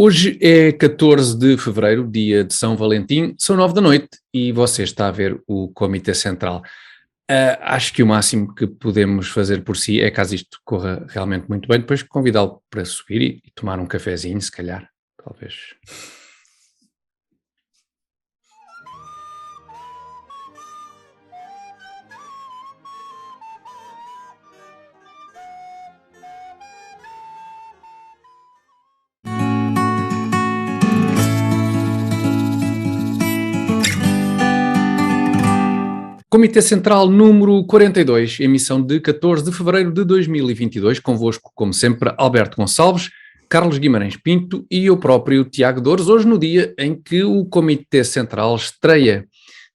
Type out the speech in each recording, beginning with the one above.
Hoje é 14 de fevereiro, dia de São Valentim, são 9 da noite e você está a ver o Comitê Central. Acho que o máximo que podemos fazer por si é, caso isto corra realmente muito bem, depois convidá-lo para subir e tomar um cafezinho, se calhar, talvez. Comitê Central número 42, emissão de 14 de fevereiro de 2022, convosco, como sempre, Alberto Gonçalves, Carlos Guimarães Pinto e eu próprio, Tiago Dores, hoje no dia em que o Comitê Central estreia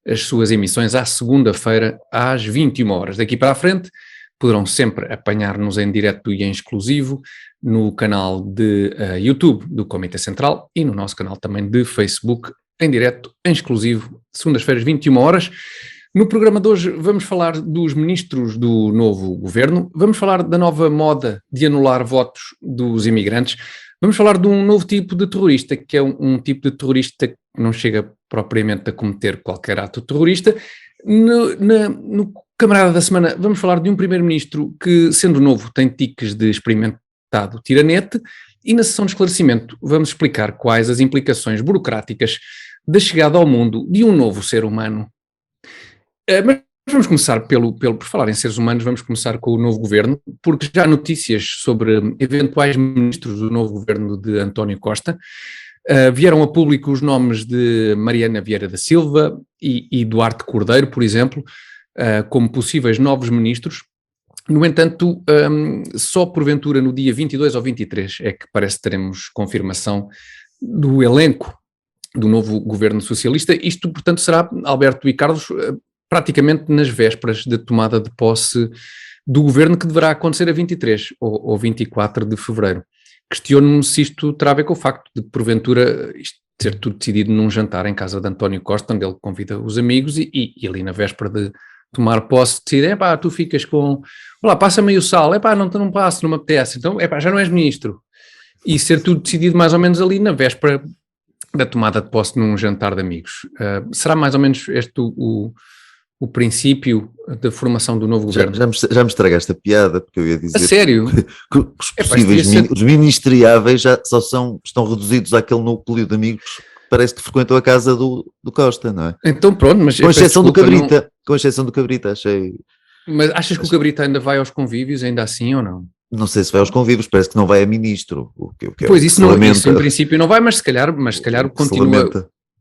as suas emissões à segunda-feira, às 21 horas. Daqui para a frente, poderão sempre apanhar-nos em direto e em exclusivo no canal de YouTube do Comitê Central e no nosso canal também de Facebook, em direto, em exclusivo, segundas-feiras, 21 horas. No programa de hoje vamos falar dos ministros do novo governo, vamos falar da nova moda de anular votos dos imigrantes, vamos falar de um novo tipo de terrorista, que é um tipo de terrorista que não chega propriamente a cometer qualquer ato terrorista. No Camarada da Semana vamos falar de um primeiro-ministro que, sendo novo, tem tiques de experimentado tiranete, e na sessão de esclarecimento vamos explicar quais as implicações burocráticas da chegada ao mundo de um novo ser humano. Mas vamos começar por falar em seres humanos, vamos começar com o novo governo, porque já há notícias sobre eventuais ministros do novo governo de António Costa. Vieram a público os nomes de Mariana Vieira da Silva e Duarte Cordeiro, por exemplo, como possíveis novos ministros. No entanto, só porventura no dia 22 ou 23 é que parece que teremos confirmação do elenco do novo governo socialista. Isto, portanto, será, Alberto e Carlos, praticamente nas vésperas da tomada de posse do governo, que deverá acontecer a 23 ou 24 de fevereiro. Questiono-me se isto terá a ver com o facto de, porventura, isto ser tudo decidido num jantar em casa de António Costa, onde ele convida os amigos e ali na véspera de tomar posse decide, tu ficas com, olá, passa-me aí o sal, não passo, não me apetece, então, já não és ministro. E ser tudo decidido mais ou menos ali na véspera da tomada de posse num jantar de amigos. Será mais ou menos este o princípio da formação do novo governo? Já me estragaste a piada, porque eu ia dizer... A sério? Que os possíveis os ministeriáveis já estão reduzidos àquele núcleo de amigos que parece que frequentam a casa do Costa, não é? Então pronto, mas... Com exceção do Cabrita, com exceção do Cabrita, achei... Mas achas que o Cabrita ainda vai aos convívios, ainda assim, ou não? Não sei se vai aos convívios, parece que não vai a ministro. Pois isso em princípio não vai, mas se calhar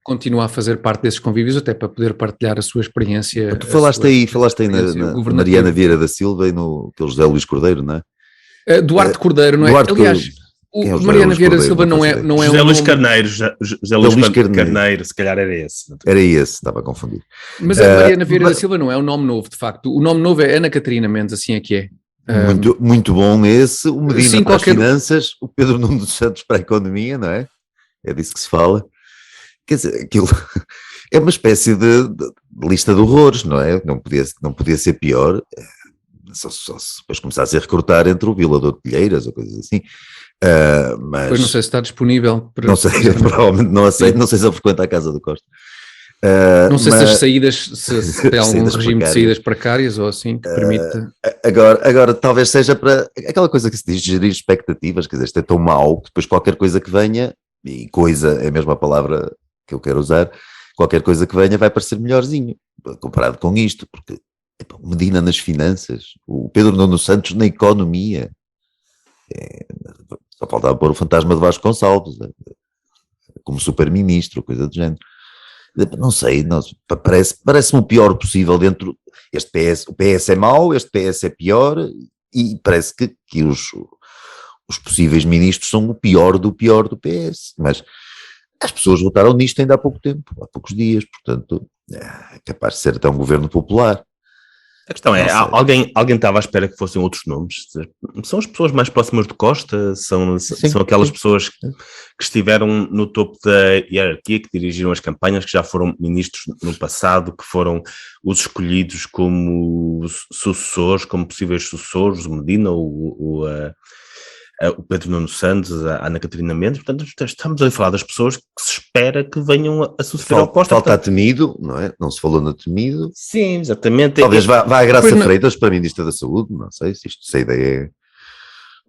continua a fazer parte desses convívios, até para poder partilhar a sua experiência. Tu falaste aí na Mariana Vieira da Silva e no José Luís Cordeiro, não é? Duarte Cordeiro, não é? Aliás, o Mariana Vieira da Silva não é José Luís Carneiro, José Luís Carneiro, se calhar era esse. Era esse, estava a confundir. Mas a Mariana Vieira da Silva não é o nome novo, de facto. O nome novo é Ana Catarina Mendes, assim é que é. Muito bom esse, o Medina para as finanças, o Pedro Nuno dos Santos para a economia, não é? É disso que se fala. Quer dizer, aquilo é uma espécie de lista de horrores, não é? Não podia ser pior, só se depois começasse a recrutar entre o violador de telheiras ou coisas assim. Mas pois não sei se está disponível. Não sei, provavelmente não aceito, não sei se ele frequenta a casa do Costa. Não sei se as saídas, se tem algum regime precárias. De saídas precárias ou assim que permita. Agora talvez seja para aquela coisa que se diz gerir expectativas, quer dizer, isto é tão mau que depois qualquer coisa que venha, e coisa é a mesma palavra que eu quero usar, qualquer coisa que venha vai parecer melhorzinho, comparado com isto, porque o Medina nas finanças, o Pedro Nuno Santos na economia, só faltava pôr o fantasma de Vasco Gonçalves como super-ministro, coisa do género. Não sei, parece-me o pior possível dentro, o PS é mau, este PS é pior, e parece que os possíveis ministros são o pior do PS, mas as pessoas votaram nisto ainda há pouco tempo, há poucos dias, portanto é capaz de ser até um governo popular. A questão é, alguém estava à espera que fossem outros nomes? São as pessoas mais próximas de Costa? São aquelas pessoas que estiveram no topo da hierarquia, que dirigiram as campanhas, que já foram ministros no passado, que foram os escolhidos como sucessores, como possíveis sucessores, o Medina, o Pedro Nuno Santos, a Ana Catarina Mendes, portanto estamos a falar das pessoas que se espera que venham a suceder ao Costa. Falta a Temido, não é? Não se falou na Temido. Sim, exatamente. Talvez vá a Graça Freitas para Ministra da Saúde, não sei se a ideia é,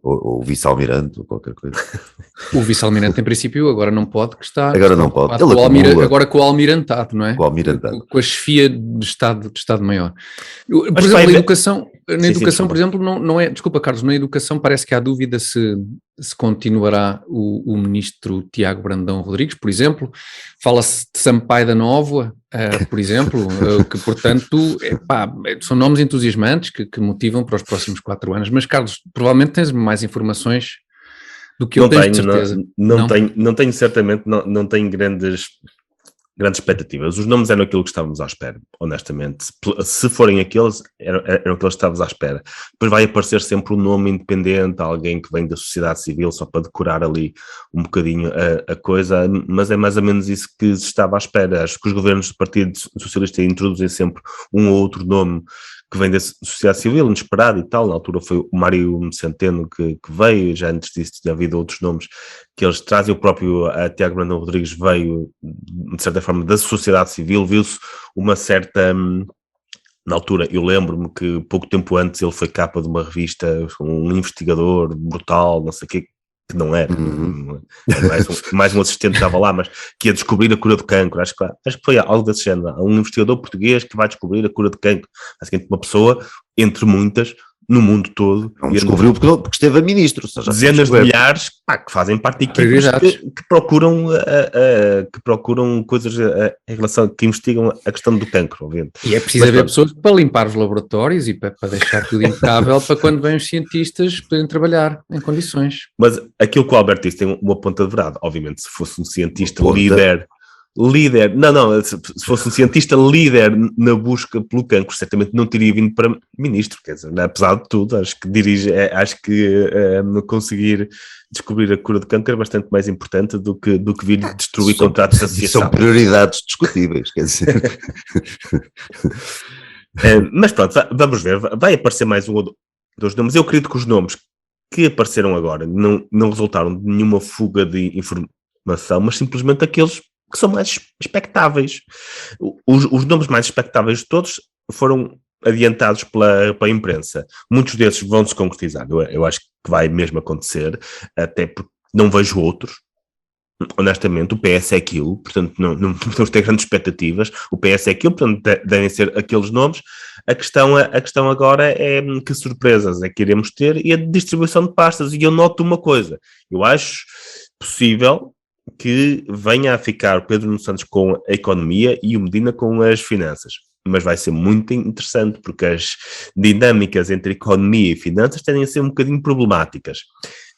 ou vice-almirante, ou qualquer coisa. O vice-almirante, em princípio, agora não pode, que está... Agora não pode. Agora com o almirantado, não é? Com o almirantado. Com a chefia de Estado-Maior. Por exemplo, na educação, por exemplo, não é... Desculpa, Carlos, na educação parece que há dúvida se continuará o ministro Tiago Brandão Rodrigues, por exemplo. Fala-se de Sampaio da Nóvoa, por exemplo, que, portanto, são nomes entusiasmantes que motivam para os próximos 4 anos. Mas, Carlos, provavelmente tens mais informações do que eu tenho, de certeza. Não tenho, certamente, não tenho grandes expectativas. Os nomes eram aquilo que estávamos à espera, honestamente. Se forem aqueles, eram aqueles que estávamos à espera. Depois vai aparecer sempre um nome independente, alguém que vem da sociedade civil, só para decorar ali um bocadinho a coisa, mas é mais ou menos isso que se estava à espera. Acho que os governos do Partido Socialista introduzem sempre um ou outro nome que vem da sociedade civil, inesperado e tal. Na altura foi o Mário Centeno que veio, já antes disso tinha havido outros nomes que eles trazem. O próprio Tiago Brandão Rodrigues veio, de certa forma, da sociedade civil. Viu-se uma certa... Na altura, eu lembro-me que pouco tempo antes ele foi capa de uma revista, um investigador brutal, não sei o quê, que não era, mais um assistente que estava lá, mas que ia descobrir a cura do cancro. Acho que foi algo desse género. Um investigador português que vai descobrir a cura do cancro. Basicamente, uma pessoa, entre muitas, no mundo todo. Não descobriu porque esteve a ministro. Dezenas de milhares que fazem parte de equipas que procuram coisas em relação, que investigam a questão do cancro, obviamente. E é preciso haver pessoas para limpar os laboratórios e para deixar tudo impecável para quando vêm os cientistas poderem trabalhar em condições. Mas aquilo que o Alberto disse tem uma ponta de verdade. Obviamente, se fosse um cientista se fosse um cientista líder na busca pelo cancro, certamente não teria vindo para ministro, quer dizer, apesar de tudo, acho que conseguir descobrir a cura do cancro é bastante mais importante do que vir destruir contratos de associação. São prioridades discutíveis, quer dizer. Mas pronto, vamos ver, vai aparecer mais um ou dois nomes. Eu acredito que os nomes que apareceram agora não resultaram de nenhuma fuga de informação, mas simplesmente aqueles que são mais expectáveis. Os nomes mais expectáveis de todos foram adiantados pela imprensa. Muitos desses vão se concretizar. Eu acho que vai mesmo acontecer, até porque não vejo outros. Honestamente, o PS é aquilo, portanto não podemos ter grandes expectativas. O PS é aquilo, portanto devem ser aqueles nomes. A questão agora é que surpresas é que iremos ter e a distribuição de pastas. E eu noto uma coisa, eu acho possível que venha a ficar o Pedro Nuno Santos com a economia e o Medina com as finanças. Mas vai ser muito interessante porque as dinâmicas entre economia e finanças tendem a ser um bocadinho problemáticas.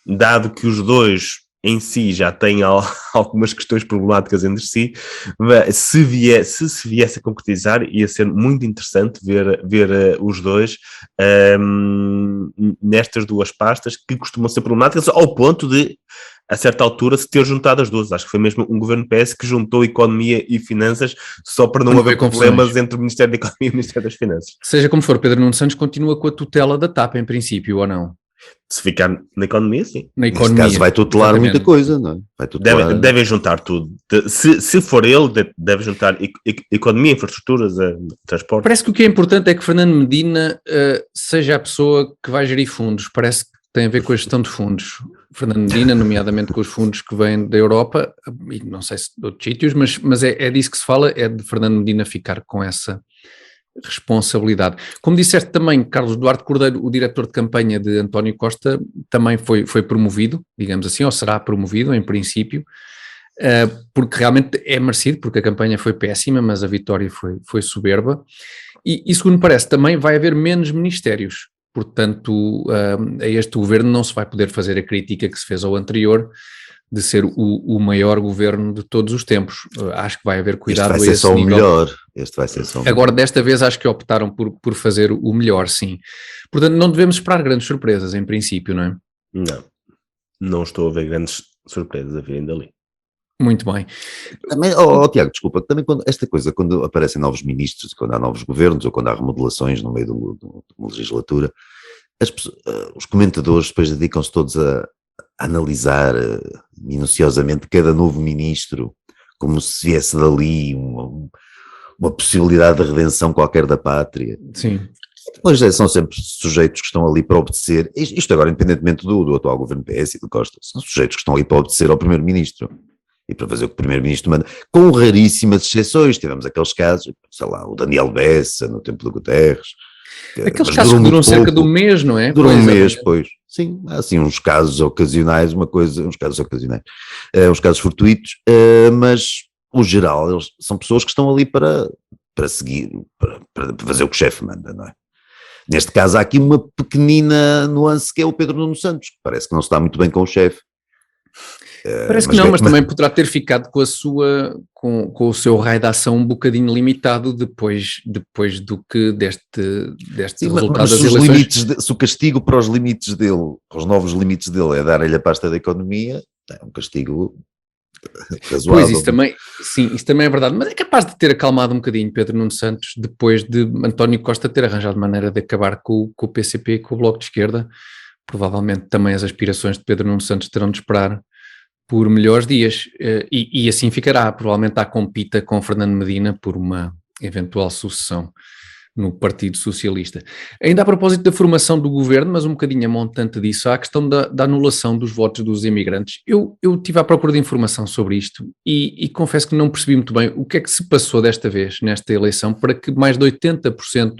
Dado que os dois em si já têm algumas questões problemáticas entre si, se viesse a concretizar, ia ser muito interessante ver os dois nestas duas pastas que costumam ser problemáticas, ao ponto de, a certa altura, se ter juntado as duas. Acho que foi mesmo um governo PS que juntou economia e finanças só para não haver problemas entre o Ministério da Economia e o Ministério das Finanças. Seja como for, Pedro Nuno Santos continua com a tutela da TAP, em princípio, ou não? Se ficar na economia, sim. Na economia. Neste caso vai tutelar muita coisa, não é? Devem juntar tudo. Se for ele, deve juntar economia, infraestruturas, transporte. Parece que o que é importante é que Fernando Medina seja a pessoa que vai gerir fundos. Parece que tem a ver com a gestão de fundos. Fernando Medina, nomeadamente com os fundos que vêm da Europa, e não sei se de outros sítios, mas é disso que se fala, é de Fernando Medina ficar com essa responsabilidade. Como disseste também, Carlos Duarte Cordeiro, o diretor de campanha de António Costa, também foi promovido, digamos assim, ou será promovido em princípio, porque realmente é merecido, porque a campanha foi péssima, mas a vitória foi soberba, e segundo me parece também vai haver menos ministérios, portanto a este governo não se vai poder fazer a crítica que se fez ao anterior, de ser o maior governo de todos os tempos. Acho que vai haver cuidado a esse nível. Este vai ser só o melhor. Este vai ser só o melhor. Agora, desta vez, acho que optaram por fazer o melhor, sim. Portanto, não devemos esperar grandes surpresas, em princípio, não é? Não estou a ver grandes surpresas a virem dali. Muito bem. Também, Tiago, desculpa, também quando aparecem novos ministros, quando há novos governos, ou quando há remodelações no meio de uma legislatura, os comentadores depois dedicam-se todos a a analisar minuciosamente cada novo ministro, como se viesse dali uma possibilidade de redenção qualquer da pátria. Sim. Pois são sempre sujeitos que estão ali para obedecer, isto agora independentemente do atual governo PS e do Costa, são sujeitos que estão ali para obedecer ao primeiro-ministro e para fazer o que o primeiro-ministro manda, com raríssimas exceções. Tivemos aqueles casos, sei lá, o Daniel Bessa no tempo do Guterres. Aqueles casos que duram cerca de um mês, não é? Duram um mês, pois. Sim, há assim uns casos ocasionais, uns casos fortuitos, mas o geral, eles são pessoas que estão ali para seguir, para fazer o que o chefe manda, não é? Neste caso há aqui uma pequenina nuance que é o Pedro Nuno Santos, que parece que não se está muito bem com o chefe. Parece que não, mas também poderá ter ficado com o seu raio de ação um bocadinho limitado depois deste resultado das eleições. Se o castigo para os limites dele, para os novos limites dele, é dar-lhe a pasta da economia, é um castigo razoável. Pois, isso também é verdade, mas é capaz de ter acalmado um bocadinho Pedro Nuno Santos depois de António Costa ter arranjado maneira de acabar com o PCP e com o Bloco de Esquerda. Provavelmente também as aspirações de Pedro Nuno Santos terão de esperar por melhores dias, e assim ficará, provavelmente à compita com Fernando Medina por uma eventual sucessão no Partido Socialista. Ainda a propósito da formação do governo, mas um bocadinho a montante disso, há a questão da anulação dos votos dos imigrantes. Eu estive à procura de informação sobre isto e confesso que não percebi muito bem o que é que se passou desta vez, nesta eleição, para que mais de 80%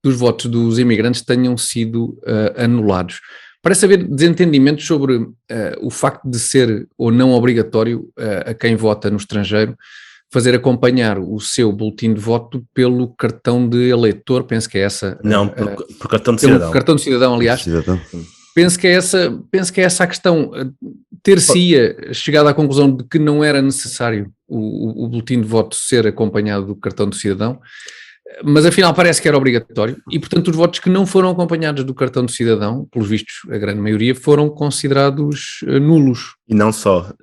dos votos dos imigrantes tenham sido anulados. Parece haver desentendimentos sobre o facto de ser ou não obrigatório a quem vota no estrangeiro fazer acompanhar o seu boletim de voto pelo cartão de eleitor, penso que é essa... Não, por cartão de cidadão. Cartão de cidadão, aliás. Penso que é essa a questão. Ter-se-ia chegado à conclusão de que não era necessário o boletim de voto ser acompanhado do cartão de cidadão, mas afinal parece que era obrigatório e, portanto, os votos que não foram acompanhados do cartão de cidadão, pelos vistos, a grande maioria, foram considerados nulos. E não só.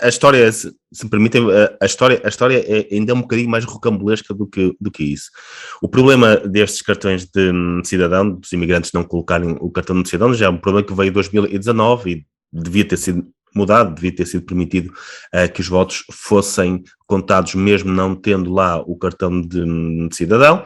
A história, se me permitem, a história é ainda um bocadinho mais rocambolesca do que isso. O problema destes cartões de cidadão, dos imigrantes não colocarem o cartão de cidadão, já é um problema que veio em 2019 e devia ter sido mudado, devia ter sido permitido que os votos fossem contados mesmo não tendo lá o cartão de cidadão,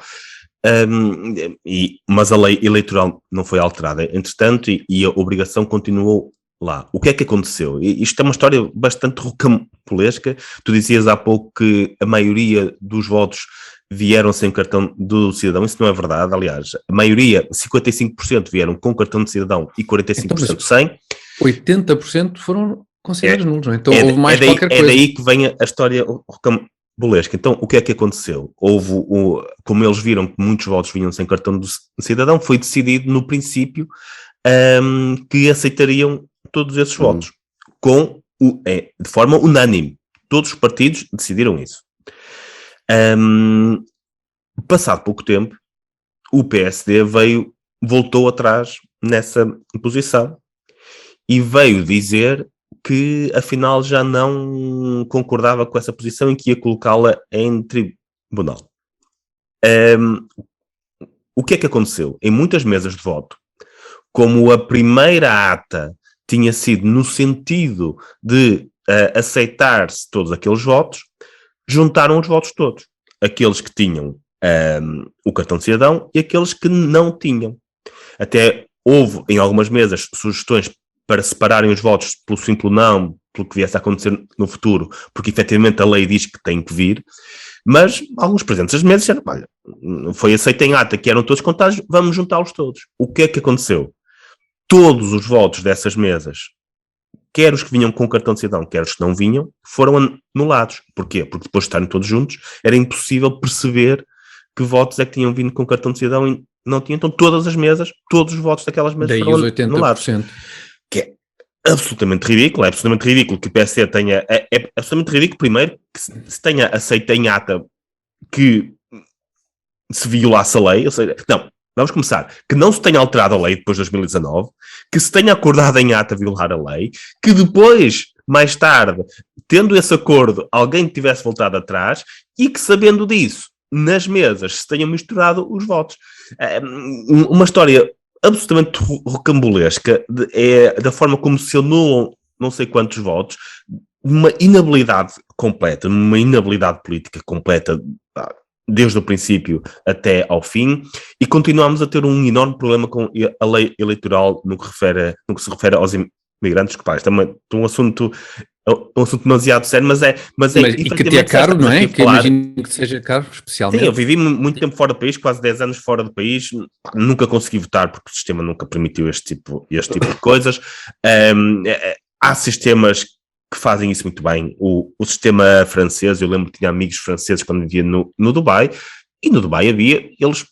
mas a lei eleitoral não foi alterada, entretanto, e a obrigação continuou lá. O que é que aconteceu? Isto é uma história bastante rocambolesca. Tu dizias há pouco que a maioria dos votos vieram sem cartão do cidadão, isso não é verdade, aliás, a maioria, 55% vieram com cartão de cidadão e 45% sem. 80% foram considerados nulos, não é? Então houve mais qualquer coisa. É daí que vem a história rocambolesca. Então, o que é que aconteceu? Como eles viram que muitos votos vinham sem cartão de cidadão, foi decidido no princípio que aceitariam todos esses votos, de forma unânime. Todos os partidos decidiram isso. Passado pouco tempo, o PSD voltou atrás nessa posição e veio dizer que afinal já não concordava com essa posição e que ia colocá-la em tribunal. O que é que aconteceu? Em muitas mesas de voto, como a primeira ata tinha sido no sentido de aceitar-se todos aqueles votos, juntaram os votos todos. Aqueles que tinham o cartão de cidadão e aqueles que não tinham. Até houve em algumas mesas sugestões para separarem os votos pelo simples não, pelo que viesse a acontecer no futuro, porque efetivamente a lei diz que tem que vir, mas alguns presentes das mesas disseram, olha, foi aceito em ata que eram todos contados, vamos juntá-los todos. O que é que aconteceu? Todos os votos dessas mesas, quer os que vinham com o cartão de cidadão, quer os que não vinham, foram anulados. Porquê? Porque depois de estarem todos juntos, era impossível perceber que votos é que tinham vindo com o cartão de cidadão e não tinham. Então todas as mesas, todos os votos daquelas mesas daí foram os 80%. anulados. Que é absolutamente ridículo. É absolutamente ridículo que o PSD tenha... É absolutamente ridículo, primeiro, que se tenha aceito em ata que se violasse a lei. Ou seja, não, vamos começar. Que não se tenha alterado a lei depois de 2019, que se tenha acordado em ata violar a lei, que depois, mais tarde, tendo esse acordo, alguém tivesse voltado atrás e que, sabendo disso, nas mesas se tenham misturado os votos. Uma história absolutamente rocambolesca, é da forma como se anulam não sei quantos votos, uma inabilidade completa, uma inabilidade política completa, desde o princípio até ao fim, e continuamos a ter um enorme problema com a lei eleitoral no que se refere aos imigrantes, que isto é um assunto demasiado sério, mas e que te é caro, não é? Que imagino que seja caro, especialmente. Sim, eu vivi muito tempo fora do país, quase 10 anos fora do país, nunca consegui votar porque o sistema nunca permitiu este tipo de coisas. Há sistemas que fazem isso muito bem. O sistema francês, eu lembro que tinha amigos franceses quando vivia no Dubai, e no Dubai eles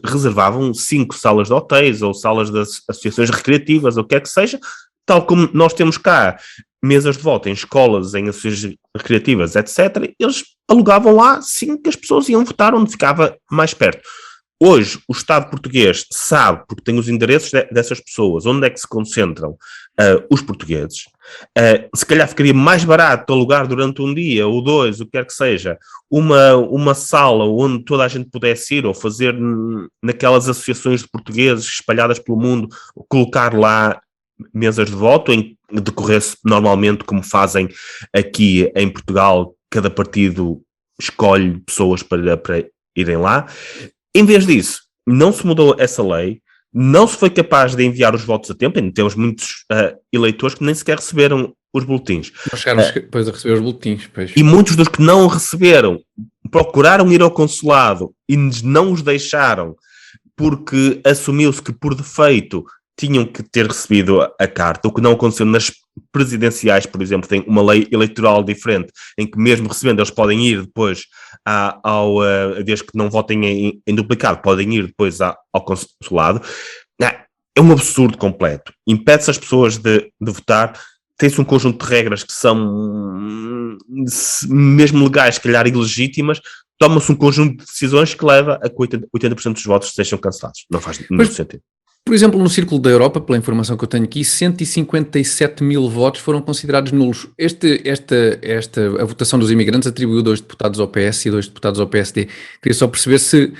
reservavam 5 salas de hotéis ou salas de associações recreativas, ou o que é que seja, tal como nós temos cá mesas de voto em escolas, em associações recreativas, etc. Eles alugavam lá, sim, que as pessoas iam votar onde ficava mais perto. Hoje, o Estado português sabe, porque tem os endereços dessas pessoas, onde é que se concentram os portugueses. Se calhar ficaria mais barato alugar durante um dia ou 2, o que quer que seja, uma sala onde toda a gente pudesse ir, ou fazer naquelas associações de portugueses espalhadas pelo mundo, colocar lá mesas de voto, em decorresse normalmente como fazem aqui em Portugal, cada partido escolhe pessoas para irem lá. Em vez disso, não se mudou essa lei, não se foi capaz de enviar os votos a tempo, ainda temos muitos eleitores que nem sequer receberam os boletins. Nós chegámos depois a receber os boletins. Pois. E muitos dos que não receberam procuraram ir ao consulado e não os deixaram porque assumiu-se que por defeito tinham que ter recebido a carta, o que não aconteceu nas presidenciais, por exemplo, tem uma lei eleitoral diferente, em que mesmo recebendo eles podem ir depois desde que não votem em duplicado, podem ir depois ao consulado. É um absurdo completo. Impede-se as pessoas de votar, tem-se um conjunto de regras que são mesmo legais, se calhar ilegítimas, toma-se um conjunto de decisões que leva a que 80% dos votos sejam cancelados. Não faz nenhum sentido. Por exemplo, no Círculo da Europa, pela informação que eu tenho aqui, 157 mil votos foram considerados nulos. A votação dos imigrantes atribuiu 2 deputados ao PS e 2 deputados ao PSD. Queria só perceber se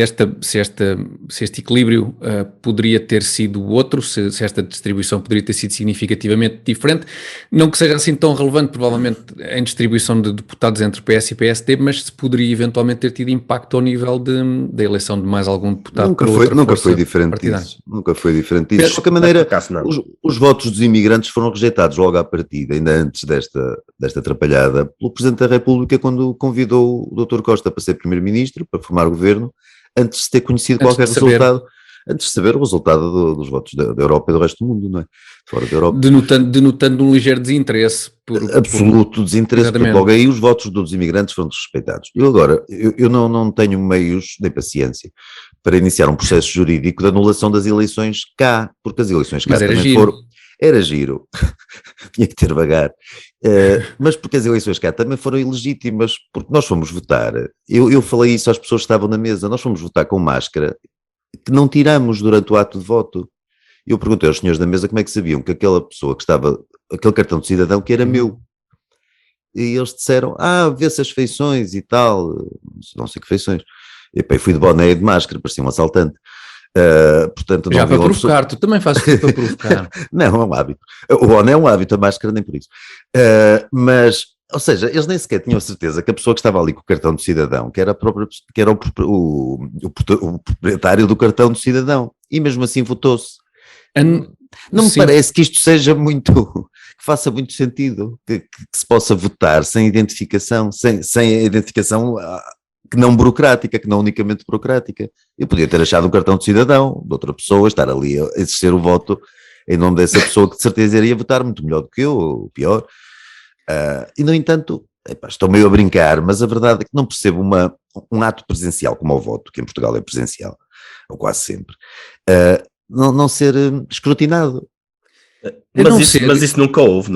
este equilíbrio poderia ter sido outro, se esta distribuição poderia ter sido significativamente diferente, não que seja assim tão relevante, provavelmente, em distribuição de deputados entre PS e PSD, mas se poderia eventualmente ter tido impacto ao nível da eleição de mais algum deputado. Nunca foi diferente disso. Nunca foi diferente disso. De qualquer maneira, os votos dos imigrantes foram rejeitados logo à partida, ainda antes desta atrapalhada, pelo Presidente da República, quando convidou o Dr. Costa para ser Primeiro-Ministro, para formar o governo, antes de ter conhecido qualquer resultado, antes de saber o resultado dos votos da Europa e do resto do mundo, não é? Fora da Europa. Denotando um ligeiro desinteresse. Absoluto desinteresse, porque logo aí os votos dos imigrantes foram desrespeitados. Eu não tenho meios nem paciência para iniciar um processo jurídico de anulação das eleições cá, porque as eleições cá também foram... Era giro, tinha que ter vagar, mas porque as eleições cá também foram ilegítimas, porque nós fomos votar, eu falei isso às pessoas que estavam na mesa, nós fomos votar com máscara, que não tiramos durante o ato de voto. Eu perguntei aos senhores da mesa como é que sabiam que aquela pessoa que estava, aquele cartão de cidadão que era meu, e eles disseram, vê-se as feições e tal, não sei que feições, e pá, eu fui de boné e de máscara, parecia um assaltante. Portanto, já para provocar, tu também fazes tudo para provocar. Não, é um hábito. O boné é um hábito, a máscara nem por isso. Mas, ou seja, eles nem sequer tinham certeza que a pessoa que estava ali com o cartão de cidadão, que era o proprietário do cartão de cidadão, e mesmo assim votou-se. Não me parece que isto seja muito, que faça muito sentido, que se possa votar sem identificação, sem a identificação que não burocrática, que não unicamente burocrática. Eu podia ter achado um cartão de cidadão de outra pessoa, estar ali a exercer o voto em nome dessa pessoa que de certeza iria votar muito melhor do que eu, ou pior. E no entanto, estou meio a brincar, mas a verdade é que não percebo um ato presencial como o voto, que em Portugal é presencial, ou quase sempre, não ser escrutinado. Mas isso nunca houve,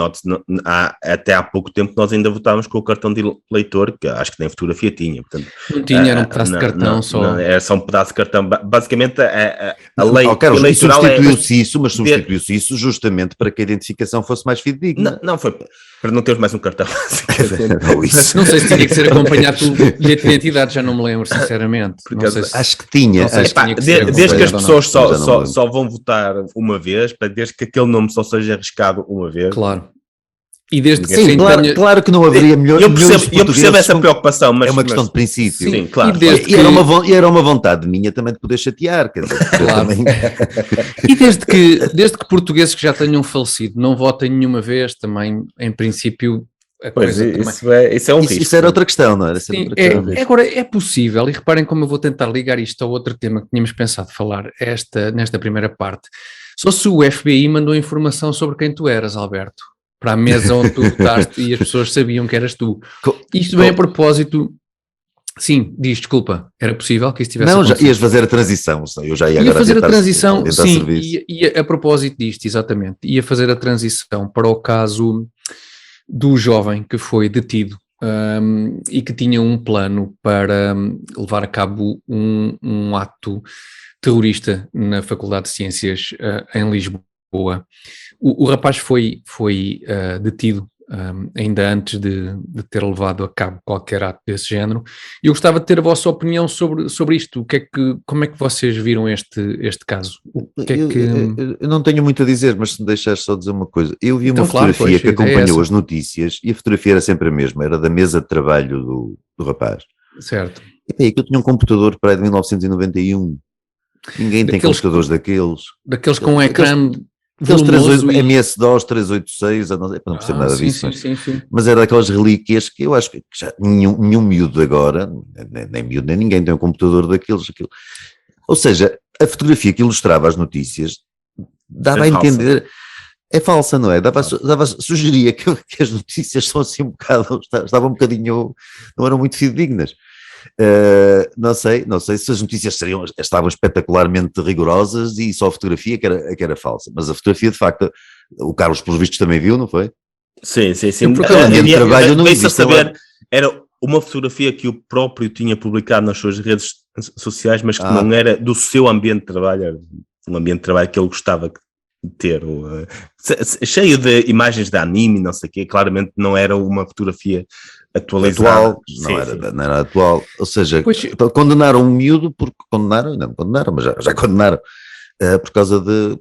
até há pouco tempo nós ainda votávamos com o cartão de eleitor, que acho que nem fotografia tinha. Portanto, não tinha, era um pedaço de cartão só. Não, era só um pedaço de cartão. Basicamente, a lei Carlos, eleitoral substituiu-se isso, mas substituiu-se isso justamente para que a identificação fosse mais fidedigna. Não foi para não termos mais um cartão. Não sei se tinha que ser acompanhado pelo bilhete de identidade, já não me lembro, sinceramente. Acho que tinha. Desde que as pessoas só vão votar uma vez, desde que aquele nome só seja arriscado uma vez. Claro. E desde que sim, claro que não haveria melhor. Eu percebo essa preocupação, mas é uma questão de princípio. Sim, claro. E era uma vontade minha também de poder chatear. Quer dizer, claro. E desde que portugueses que já tenham falecido não votem nenhuma vez, também, em princípio. Isso é um risco. Isso era outra questão, não era? Sim, agora é possível, e reparem como eu vou tentar ligar isto ao outro tema que tínhamos pensado falar nesta primeira parte. Só se o FBI mandou informação sobre quem tu eras, Alberto, para a mesa onde tu votaste e as pessoas sabiam que eras tu. Isto vem a propósito. Sim, desculpa, era possível que isso tivesse acontecido? Não, ias fazer a transição, eu já ia fazer a transição, sim, ia a propósito disto, exatamente, ia fazer a transição para o caso do jovem que foi detido e que tinha um plano para levar a cabo um ato terrorista na Faculdade de Ciências em Lisboa. O rapaz foi detido ainda antes de ter levado a cabo qualquer ato desse género. Eu gostava de ter a vossa opinião sobre isto. Como é que vocês viram este caso? Eu não tenho muito a dizer, mas se me deixares só dizer uma coisa. Eu vi uma fotografia que acompanhou as notícias e a fotografia era sempre a mesma, era da mesa de trabalho do rapaz. Certo. E que eu tinha um computador para de 1991. Ninguém tem computadores daqueles. Daqueles com um ecrã... Aqueles MS-DOS 386, não percebo nada disso, sim. Mas era daquelas relíquias que eu acho que já nenhum miúdo agora, nem miúdo nem ninguém tem um computador daqueles. Ou seja, a fotografia que ilustrava as notícias dava a entender, é falsa, não é? Sugeria que as notícias são assim estavam um bocadinho, não eram muito fidedignas. Não sei se as notícias estavam espetacularmente rigorosas e só a fotografia que era falsa, mas a fotografia de facto, o Carlos pelos vistos também viu, não foi? Sim. Porque o ambiente de trabalho não existe. Era uma fotografia que o próprio tinha publicado nas suas redes sociais, mas que não era do seu ambiente de trabalho, era um ambiente de trabalho que ele gostava de ter, cheio de imagens de anime, não sei o quê, claramente não era uma fotografia atual, não era atual, ou seja, condenaram um miúdo porque mas já condenaram por causa de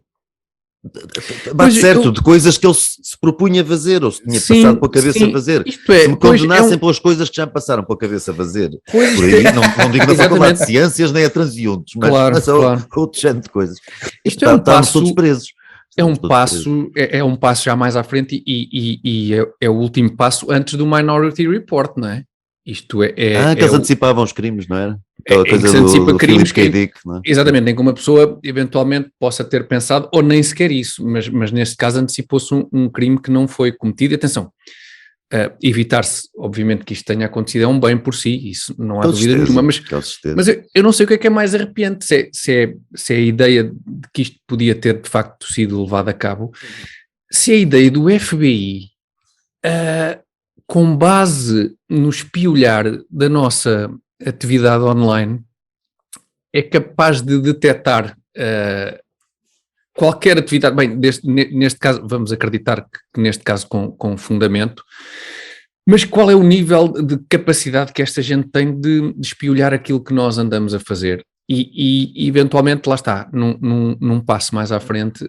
coisas que ele se propunha a fazer, ou se tinha passado pela cabeça a fazer. Se me condenassem pelas coisas que já passaram pela cabeça a fazer, por aí, não digo na Faculdade de Ciências nem a transeuntes, mas outro género de coisas. Isto é um passo, todos presos. É um passo já mais à frente e é o último passo antes do Minority Report, não é? Isto é que eles antecipavam os crimes, não era? Aquela coisa que se antecipa crimes K. Dick, não é? Exatamente, em que uma pessoa eventualmente possa ter pensado, ou nem sequer isso, mas neste caso antecipou-se um crime que não foi cometido. Atenção, evitar-se, obviamente, que isto tenha acontecido é um bem por si, isso não há dúvida nenhuma, mas eu não sei o que é mais arrepiante, se é a ideia de que isto podia ter de facto sido levado a cabo, se é a ideia do FBI, com base no espiolhar da nossa atividade online, é capaz de detectar qualquer atividade, bem, neste caso, vamos acreditar que neste caso com fundamento, mas qual é o nível de capacidade que esta gente tem de espiolhar aquilo que nós andamos a fazer? E eventualmente, lá está, num passo mais à frente,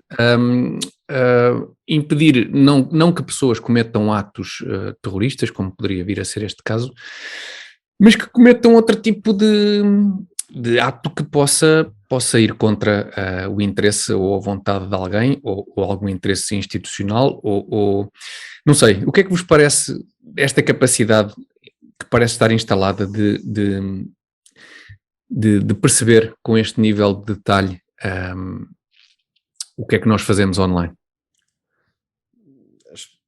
impedir, não que pessoas cometam atos terroristas, como poderia vir a ser este caso, mas que cometam outro tipo de ato que possa ir contra o interesse ou a vontade de alguém, ou algum interesse institucional, ou não sei. O que é que vos parece esta capacidade que parece estar instalada de perceber com este nível de detalhe o que é que nós fazemos online?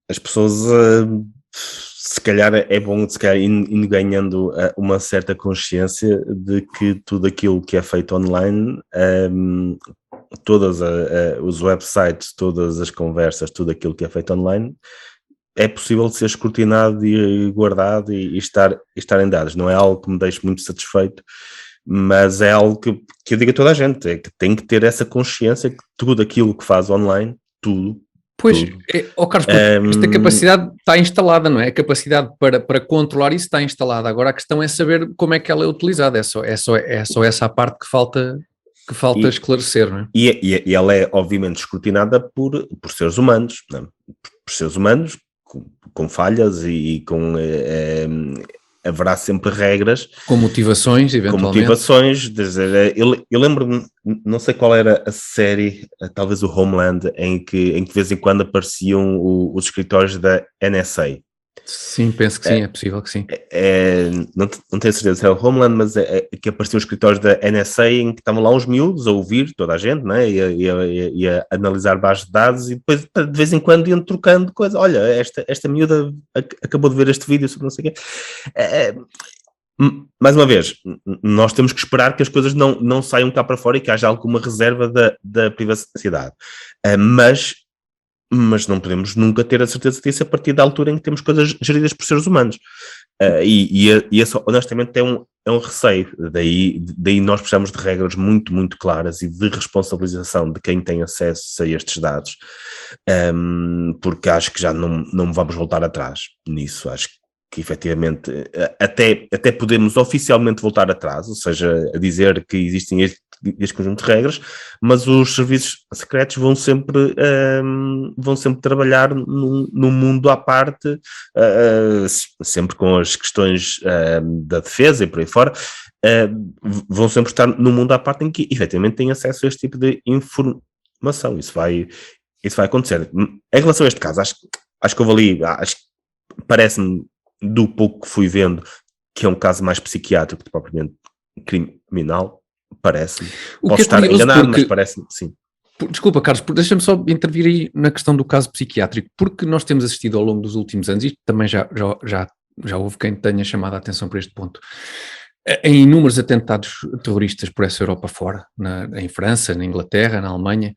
As pessoas, se calhar é bom ir ganhando uma certa consciência de que tudo aquilo que é feito online todos os websites, todas as conversas, tudo aquilo que é feito online, é possível ser escrutinado e guardado e estar em dados. Não é algo que me deixe muito satisfeito, mas é algo que eu digo a toda a gente, é que tem que ter essa consciência que tudo aquilo que faz online, tudo. Pois, Carlos, esta capacidade está instalada, não é? A capacidade para controlar isso está instalada. Agora a questão é saber como é que ela é utilizada. É só essa a parte que falta esclarecer, não é? E ela é obviamente escrutinada por seres humanos, não é? Por seres humanos com falhas e com... haverá sempre regras. Com motivações, eventualmente. Eu lembro-me, não sei qual era a série, talvez o Homeland, em que de vez em quando apareciam os escritórios da NSA. Sim, penso que sim, é possível que sim. Não tenho certeza se é o Homeland, mas é que apareciam os escritórios da NSA em que estavam lá uns miúdos a ouvir toda a gente, né? e a analisar bases de dados e depois de vez em quando iam trocando coisas. Olha, esta miúda acabou de ver este vídeo sobre não sei o quê. Mais uma vez, nós temos que esperar que as coisas não saiam cá para fora e que haja alguma reserva da privacidade. Mas não podemos nunca ter a certeza disso a partir da altura em que temos coisas geridas por seres humanos. E esse, honestamente, é um receio. Daí nós precisamos de regras muito, muito claras e de responsabilização de quem tem acesso a estes dados, porque acho que já não vamos voltar atrás nisso. Acho que efetivamente até podemos oficialmente voltar atrás, ou seja, a dizer que existem este conjunto de regras, mas os serviços secretos vão sempre trabalhar num mundo à parte, sempre com as questões da defesa e por aí fora, vão sempre estar num mundo à parte em que efetivamente têm acesso a este tipo de informação. Isso vai acontecer. Em relação a este caso, acho que houve ali, parece-me, do pouco que fui vendo, que é um caso mais psiquiátrico do que propriamente criminal, parece-me. Posso estar enganado, mas parece-me, sim. Desculpa, Carlos, deixa-me só intervir aí na questão do caso psiquiátrico, porque nós temos assistido ao longo dos últimos anos, e também já houve quem tenha chamado a atenção para este ponto, em inúmeros atentados terroristas por essa Europa fora, em França, na Inglaterra, na Alemanha,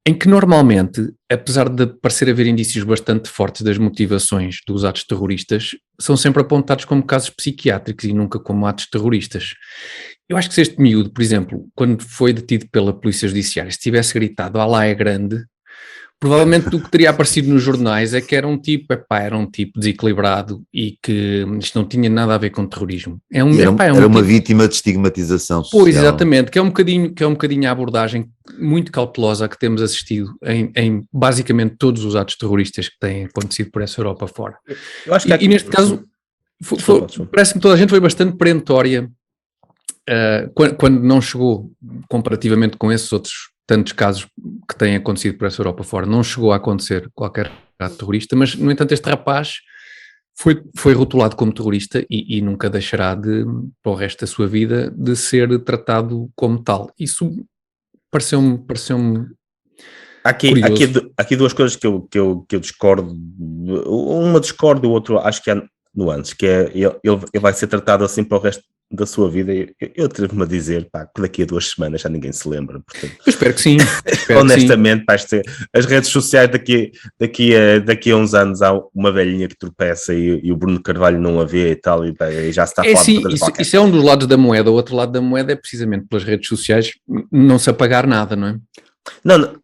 em que normalmente, apesar de parecer haver indícios bastante fortes das motivações dos atos terroristas, são sempre apontados como casos psiquiátricos e nunca como atos terroristas. Eu acho que se este miúdo, por exemplo, quando foi detido pela Polícia Judiciária, se tivesse gritado "Alá é grande", provavelmente o que teria aparecido nos jornais é que era um tipo desequilibrado e que isto não tinha nada a ver com terrorismo. Era uma vítima de estigmatização social. Pois, exatamente, que é um bocadinho a abordagem muito cautelosa que temos assistido em basicamente todos os atos terroristas que têm acontecido por essa Europa fora. Eu acho que neste caso, parece-me que toda a gente foi bastante perentória quando não chegou, comparativamente com esses outros tantos casos que têm acontecido por essa Europa fora, não chegou a acontecer qualquer ato terrorista, mas, no entanto, este rapaz foi rotulado como terrorista e nunca deixará para o resto da sua vida, de ser tratado como tal. Isso pareceu-me Aqui duas coisas que eu discordo. Uma discordo, o outro acho que há nuances, que é ele vai ser tratado assim para o resto da sua vida. Eu atrevo-me a dizer que daqui a 2 semanas já ninguém se lembra, portanto. Eu espero que sim. Honestamente, as redes sociais daqui a uns anos há uma velhinha que tropeça e o Bruno Carvalho não a vê e tal, e já se está a falar de coisa qualquer. Isso é um dos lados da moeda. O outro lado da moeda é precisamente pelas redes sociais não se apagar nada, não é?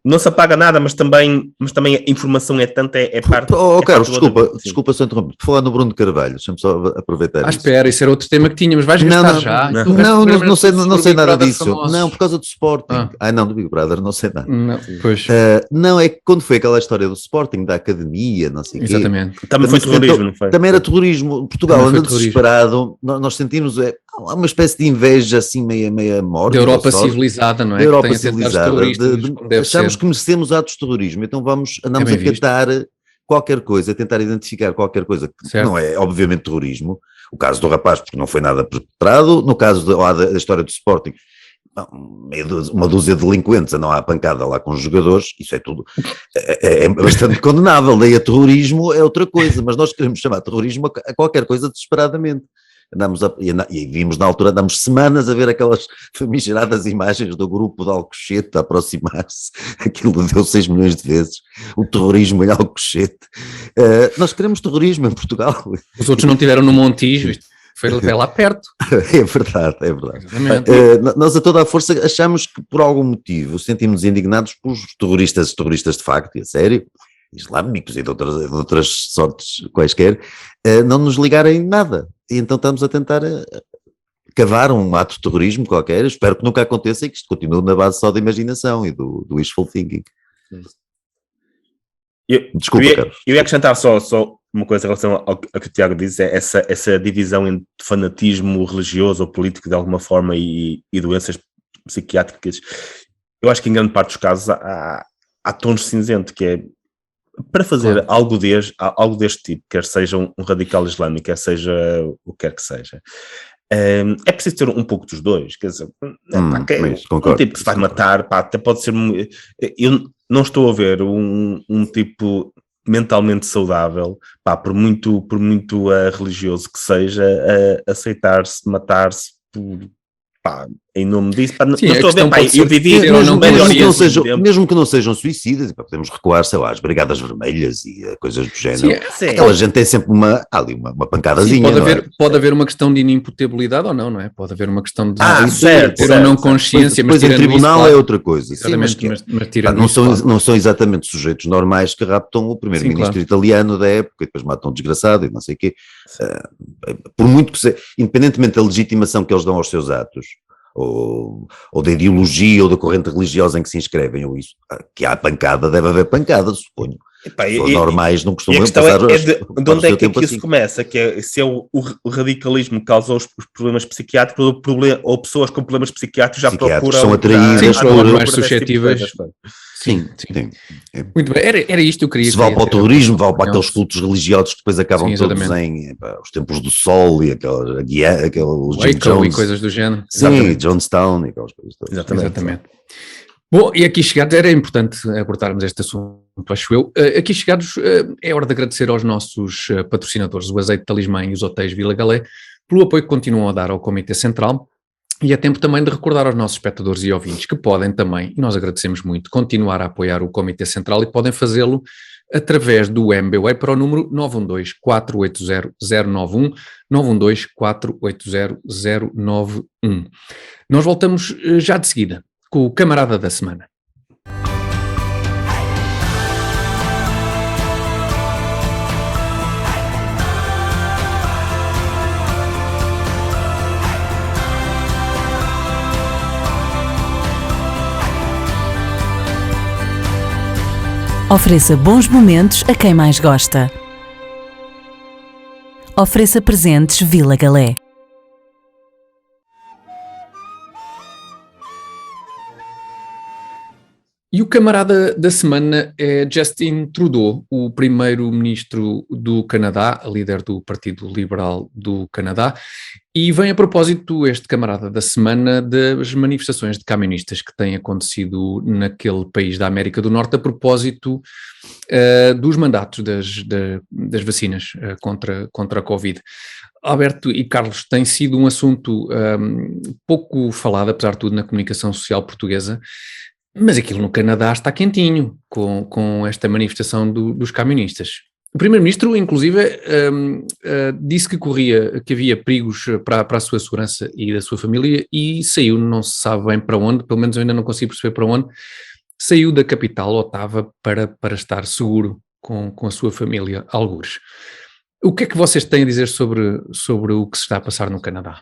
Não se apaga nada, mas também a informação é tanta, parte... Carlos, desculpa só interromper. Por falar no Bruno Carvalho, deixa-me só aproveitar isso. Espera, isso era outro tema que tínhamos, vais gastar já. Não sei nada disso. Não, por causa do Sporting. Não, do Big Brother, não sei nada. Não, é que quando foi aquela história do Sporting, da academia, não sei o quê. Exatamente. Também foi terrorismo, não foi? Também era terrorismo. Portugal anda desesperado, nós sentimos uma espécie de inveja assim meia morte. Da Europa civilizada, não é? Da Europa civilizada. Achamos que merecemos atos de terrorismo, então andamos a tentar qualquer coisa, a tentar identificar qualquer coisa que não é, obviamente, terrorismo. O caso do rapaz, porque não foi nada perpetrado. No caso da história do Sporting, uma dúzia de delinquentes andam à pancada lá com os jogadores, isso é tudo, é bastante condenável. Daí a terrorismo é outra coisa, mas nós queremos chamar terrorismo a qualquer coisa desesperadamente. E vimos na altura, andámos semanas a ver aquelas famigeradas imagens do grupo de Alcochete a aproximar-se, aquilo deu 6 milhões de vezes, o terrorismo em Alcochete. Nós queremos terrorismo em Portugal. Os outros não tiveram no Montijo, isto foi lá perto. É verdade. Nós a toda a força achamos que por algum motivo sentimos indignados por terroristas de facto, e a sério, islâmicos e de outras sortes quaisquer, não nos ligarem nada. E então estamos a tentar cavar um ato de terrorismo qualquer. Espero que nunca aconteça e que isto continue na base só da imaginação e do wishful thinking. Desculpa, Carlos. Eu ia acrescentar só uma coisa em relação ao que o Tiago disse, é essa divisão entre fanatismo religioso ou político de alguma forma e doenças psiquiátricas. Eu acho que em grande parte dos casos há tons cinzentos, que é para fazer algo deste tipo, quer seja um radical islâmico, quer seja o que quer que seja. É preciso ter um pouco dos dois, quer dizer, um tipo que se vai matar, até pode ser. Eu não estou a ver um tipo mentalmente saudável, por muito religioso que seja, aceitar-se, matar-se em nome disso. Não estou a ver, eu vivi mesmo que não sejam suicidas, podemos recuar, sei lá, às Brigadas Vermelhas e coisas do género. Aquela gente tem sempre uma pancadazinha. Pode haver uma questão de inimputabilidade ou não é? Pode haver uma questão de ter ou não consciência, mas em tribunal é outra coisa. Exatamente, não são exatamente sujeitos normais que raptam o primeiro-ministro italiano da época e depois matam um desgraçado e não sei o quê. Por muito que seja, independentemente da legitimação que eles dão aos seus atos, ou da ideologia ou da corrente religiosa em que se inscrevem, ou isso, que há pancada, deve haver pancada, suponho. Pessoas normais não costumam passar de onde é que isso assim começa? Que é, se é o radicalismo que causa os problemas psiquiátricos ou pessoas com problemas psiquiátricos já procuram... são atraídas por mais suscetíveis. Sim. Muito bem, era isto que eu queria. Se vale para o terrorismo, vale para aqueles cultos religiosos que depois acabam todos em os templos do sol e aqueles Waco e coisas do género. Sim, Jonestown e aquelas coisas todas. Exatamente. Bom, e aqui chegados, era importante abordarmos este assunto, acho eu. Aqui chegados, é hora de agradecer aos nossos patrocinadores, o Azeite Talismã e os Hotéis Vila Galé, pelo apoio que continuam a dar ao Comitê Central. E é tempo também de recordar aos nossos espectadores e ouvintes que podem também, e nós agradecemos muito, continuar a apoiar o Comitê Central e podem fazê-lo através do MBWay para o número 912-480-091, 912-480-091. Nós voltamos já de seguida com o Camarada da Semana. Ofereça bons momentos a quem mais gosta. Ofereça presentes Vila Galé. E o camarada da semana é Justin Trudeau, o primeiro-ministro do Canadá, líder do Partido Liberal do Canadá, e vem a propósito este camarada da semana das manifestações de camionistas que têm acontecido naquele país da América do Norte a propósito dos mandatos das vacinas contra a Covid. Alberto e Carlos, tem sido um assunto pouco falado, apesar de tudo, na comunicação social portuguesa. Mas aquilo no Canadá está quentinho com esta manifestação dos camionistas. O primeiro-ministro, inclusive, disse que havia perigos para a sua segurança e da sua família e saiu, não se sabe bem para onde, pelo menos eu ainda não consigo perceber para onde, saiu da capital, Ottawa, para estar seguro com a sua família, algures. O que é que vocês têm a dizer sobre o que se está a passar no Canadá?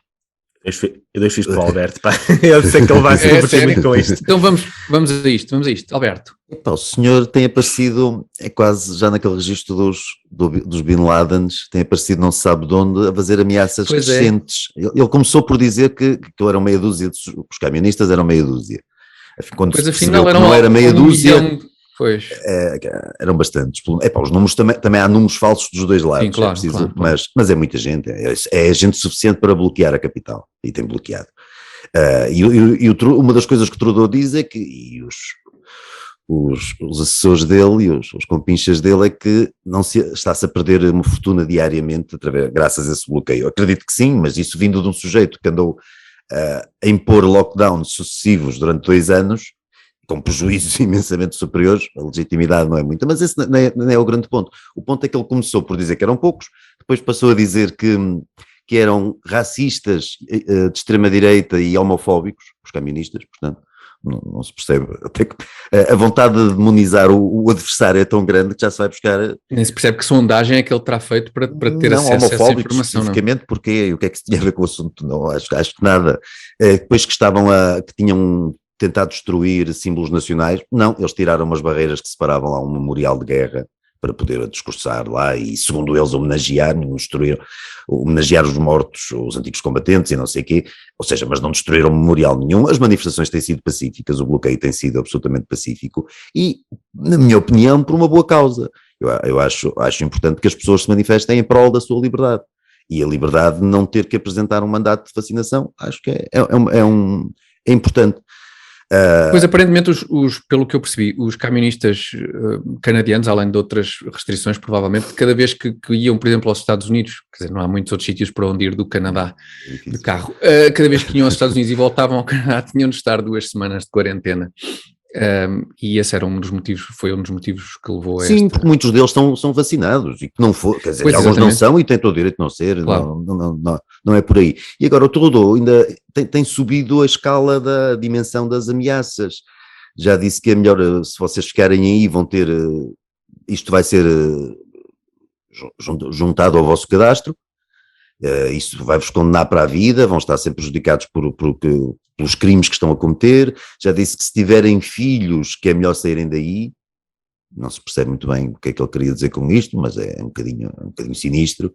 Eu deixo isto para o Alberto, pá. Eu sei que ele vai se divertir muito com isto. Então vamos a isto, Alberto. O senhor tem aparecido, é quase já naquele registro dos Bin Ladens, tem aparecido não se sabe de onde, a fazer ameaças crescentes. Ele começou por dizer que eram meia dúzia, os camionistas eram meia dúzia. Quando pois afinal não era meia dúzia... Pois. Eram bastantes. Os números também há números falsos dos dois lados. Sim, claro, claro. Mas é muita gente. É gente suficiente para bloquear a capital. E tem bloqueado. Uma das coisas que Trudeau diz é que os assessores dele e os compinchas dele é que está-se a perder uma fortuna diariamente graças a esse bloqueio. Eu acredito que sim, mas isso vindo de um sujeito que andou a impor lockdowns sucessivos durante 2 anos, com prejuízos imensamente superiores, a legitimidade não é muita, mas esse não é o grande ponto. O ponto é que ele começou por dizer que eram poucos, depois passou a dizer que eram racistas de extrema-direita e homofóbicos, os camionistas, portanto, não se percebe, até que a vontade de demonizar o adversário é tão grande que já se vai buscar... Nem se percebe que sondagem é que ele terá feito para ter acesso a essa informação. Especificamente, porque o que é que se tinha a ver com o assunto? Não, acho que nada. Depois que tinham tentado destruir símbolos nacionais, não, eles tiraram umas barreiras que separavam lá um memorial de guerra para poder discursar lá e, segundo eles, homenagear os mortos, os antigos combatentes e não sei o quê, ou seja, mas não destruíram memorial nenhum. As manifestações têm sido pacíficas, o bloqueio tem sido absolutamente pacífico e, na minha opinião, por uma boa causa. Eu acho importante que as pessoas se manifestem em prol da sua liberdade e a liberdade de não ter que apresentar um mandato de vacinação, acho que é importante. Pois aparentemente, pelo que eu percebi, os camionistas canadianos, além de outras restrições, provavelmente, cada vez que iam, por exemplo, aos Estados Unidos, quer dizer, não há muitos outros sítios para onde ir do Canadá de carro, cada vez que iam aos Estados Unidos e voltavam ao Canadá, tinham de estar 2 semanas de quarentena. E esse era foi um dos motivos que levou a Sim, porque muitos deles são vacinados e que não for, quer dizer, pois, alguns não são e têm todo o direito de não ser, claro. não é por aí. E agora o Trudeau ainda tem subido a escala da dimensão das ameaças. Já disse que é melhor, se vocês ficarem aí, vão ter, isto vai ser juntado ao vosso cadastro, isso vai-vos condenar para a vida, vão estar sempre prejudicados pelos crimes que estão a cometer. Já disse que se tiverem filhos que é melhor saírem daí. Não se percebe muito bem o que é que ele queria dizer com isto, mas é um bocadinho sinistro.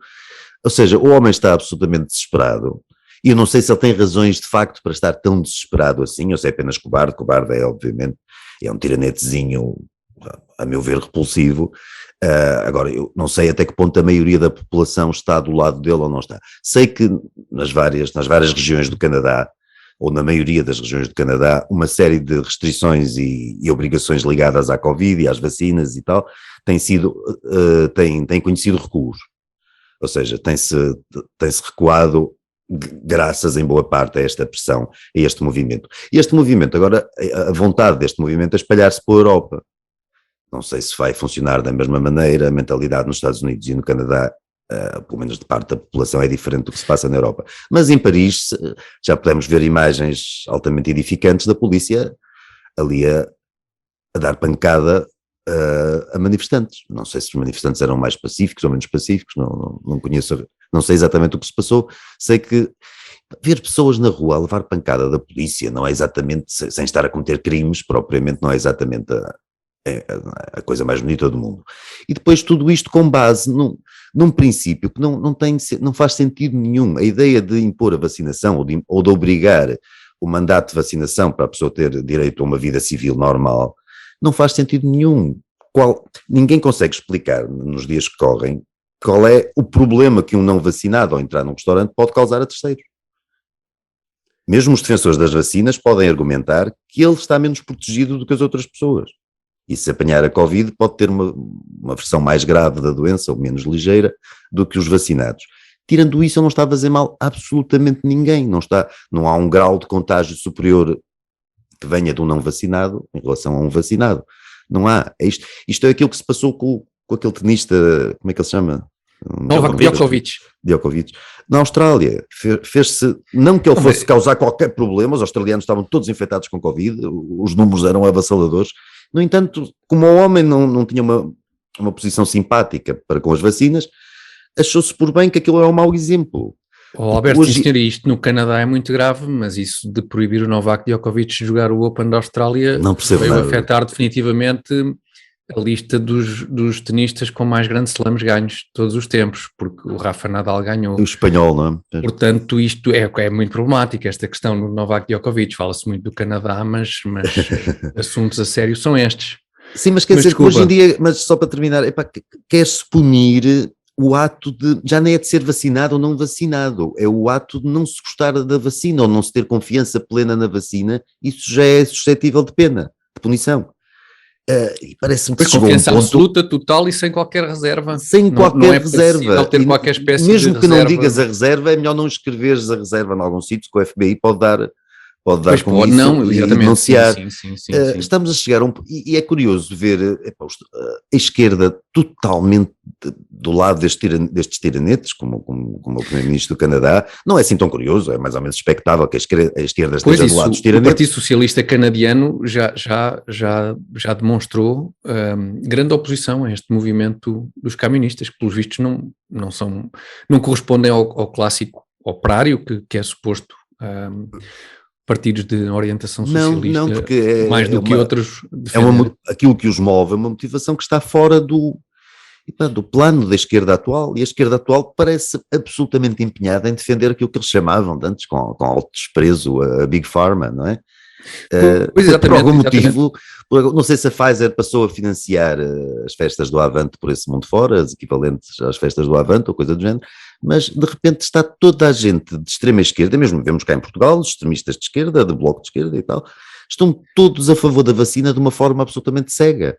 Ou seja, o homem está absolutamente desesperado e eu não sei se ele tem razões de facto para estar tão desesperado assim, ou se é apenas cobarde. Cobarde é, obviamente, é um tiranetezinho, a meu ver, repulsivo. Agora, eu não sei até que ponto a maioria da população está do lado dele ou não está. Sei que nas várias regiões do Canadá, ou na maioria das regiões do Canadá, uma série de restrições e obrigações ligadas à Covid e às vacinas e tal, têm conhecido recuos. Ou seja, tem-se recuado graças em boa parte a esta pressão, a este movimento. E este movimento, agora, a vontade deste movimento é espalhar-se pela Europa. Não sei se vai funcionar da mesma maneira, a mentalidade nos Estados Unidos e no Canadá, pelo menos de parte da população, é diferente do que se passa na Europa. Mas em Paris já podemos ver imagens altamente edificantes da polícia ali a dar pancada a manifestantes. Não sei se os manifestantes eram mais pacíficos ou menos pacíficos, não conheço, não sei exatamente o que se passou. Sei que ver pessoas na rua a levar pancada da polícia não é exatamente, sem estar a cometer crimes propriamente, não é exatamente a coisa mais bonita do mundo. E depois tudo isto com base num princípio que não faz sentido nenhum. A ideia de impor a vacinação ou de obrigar o mandato de vacinação para a pessoa ter direito a uma vida civil normal não faz sentido nenhum. Ninguém consegue explicar nos dias que correm qual é o problema que um não vacinado ao entrar num restaurante pode causar a terceiros. Mesmo os defensores das vacinas podem argumentar que ele está menos protegido do que as outras pessoas. E se apanhar a Covid pode ter uma versão mais grave da doença ou menos ligeira do que os vacinados. Tirando isso, ele não está a fazer mal a absolutamente ninguém. Não há um grau de contágio superior que venha de um não vacinado em relação a um vacinado. Não há. Isto é aquilo que se passou com aquele tenista, como é que ele se chama? Novak Djokovic. Na Austrália, fez-se, não que ele fosse causar qualquer problema, os australianos estavam todos infectados com Covid, os números eram avassaladores. No entanto, como o homem não tinha uma posição simpática para com as vacinas, achou-se por bem que aquilo é um mau exemplo. Alberto, isto no Canadá é muito grave, mas isso de proibir o Novak Djokovic jogar o Open da Austrália veio afetar definitivamente a lista dos tenistas com mais grandes slams ganhos de todos os tempos, porque o Rafa Nadal ganhou. O espanhol, não é? Portanto, isto é muito problemático, esta questão do Novak Djokovic. Fala-se muito do Canadá, mas assuntos a sério são estes. Sim, mas quer dizer que hoje em dia, mas só para terminar, quer-se punir o ato de, já nem é de ser vacinado ou não vacinado, é o ato de não se gostar da vacina ou não se ter confiança plena na vacina, isso já é suscetível de pena, de punição. E parece-me que Pois, chegou a um confiança ponto, absoluta, total e sem qualquer reserva. sem qualquer não é reserva. possível ter qualquer espécie mesmo de que não reserva. digas a reserva, é melhor não escreveres a reserva em algum sítio, que o FBI pode dar Pois com pode, isso não, e exatamente. denunciar. Sim. Estamos a chegar a e é curioso ver a esquerda totalmente do lado destes tiranetes, como o Primeiro-Ministro do Canadá. Não é assim tão curioso, é mais ou menos expectável que a esquerda esteja do lado dos O tiranetes. Partido Socialista Canadiano já demonstrou grande oposição a este movimento dos camionistas, que pelos vistos não correspondem ao clássico operário que é suposto partidos de orientação socialista, não, porque mais do que outros aquilo que os move é uma motivação que está fora do plano da esquerda atual, e a esquerda atual parece absolutamente empenhada em defender aquilo que eles chamavam de antes, com alto desprezo, a Big Pharma, não é? Por algum motivo, não sei se a Pfizer passou a financiar as festas do Avante por esse mundo fora, as equivalentes às festas do Avante ou coisa do género, mas de repente está toda a gente de extrema esquerda, mesmo vemos cá em Portugal, os extremistas de esquerda, de bloco de esquerda e tal, estão todos a favor da vacina de uma forma absolutamente cega.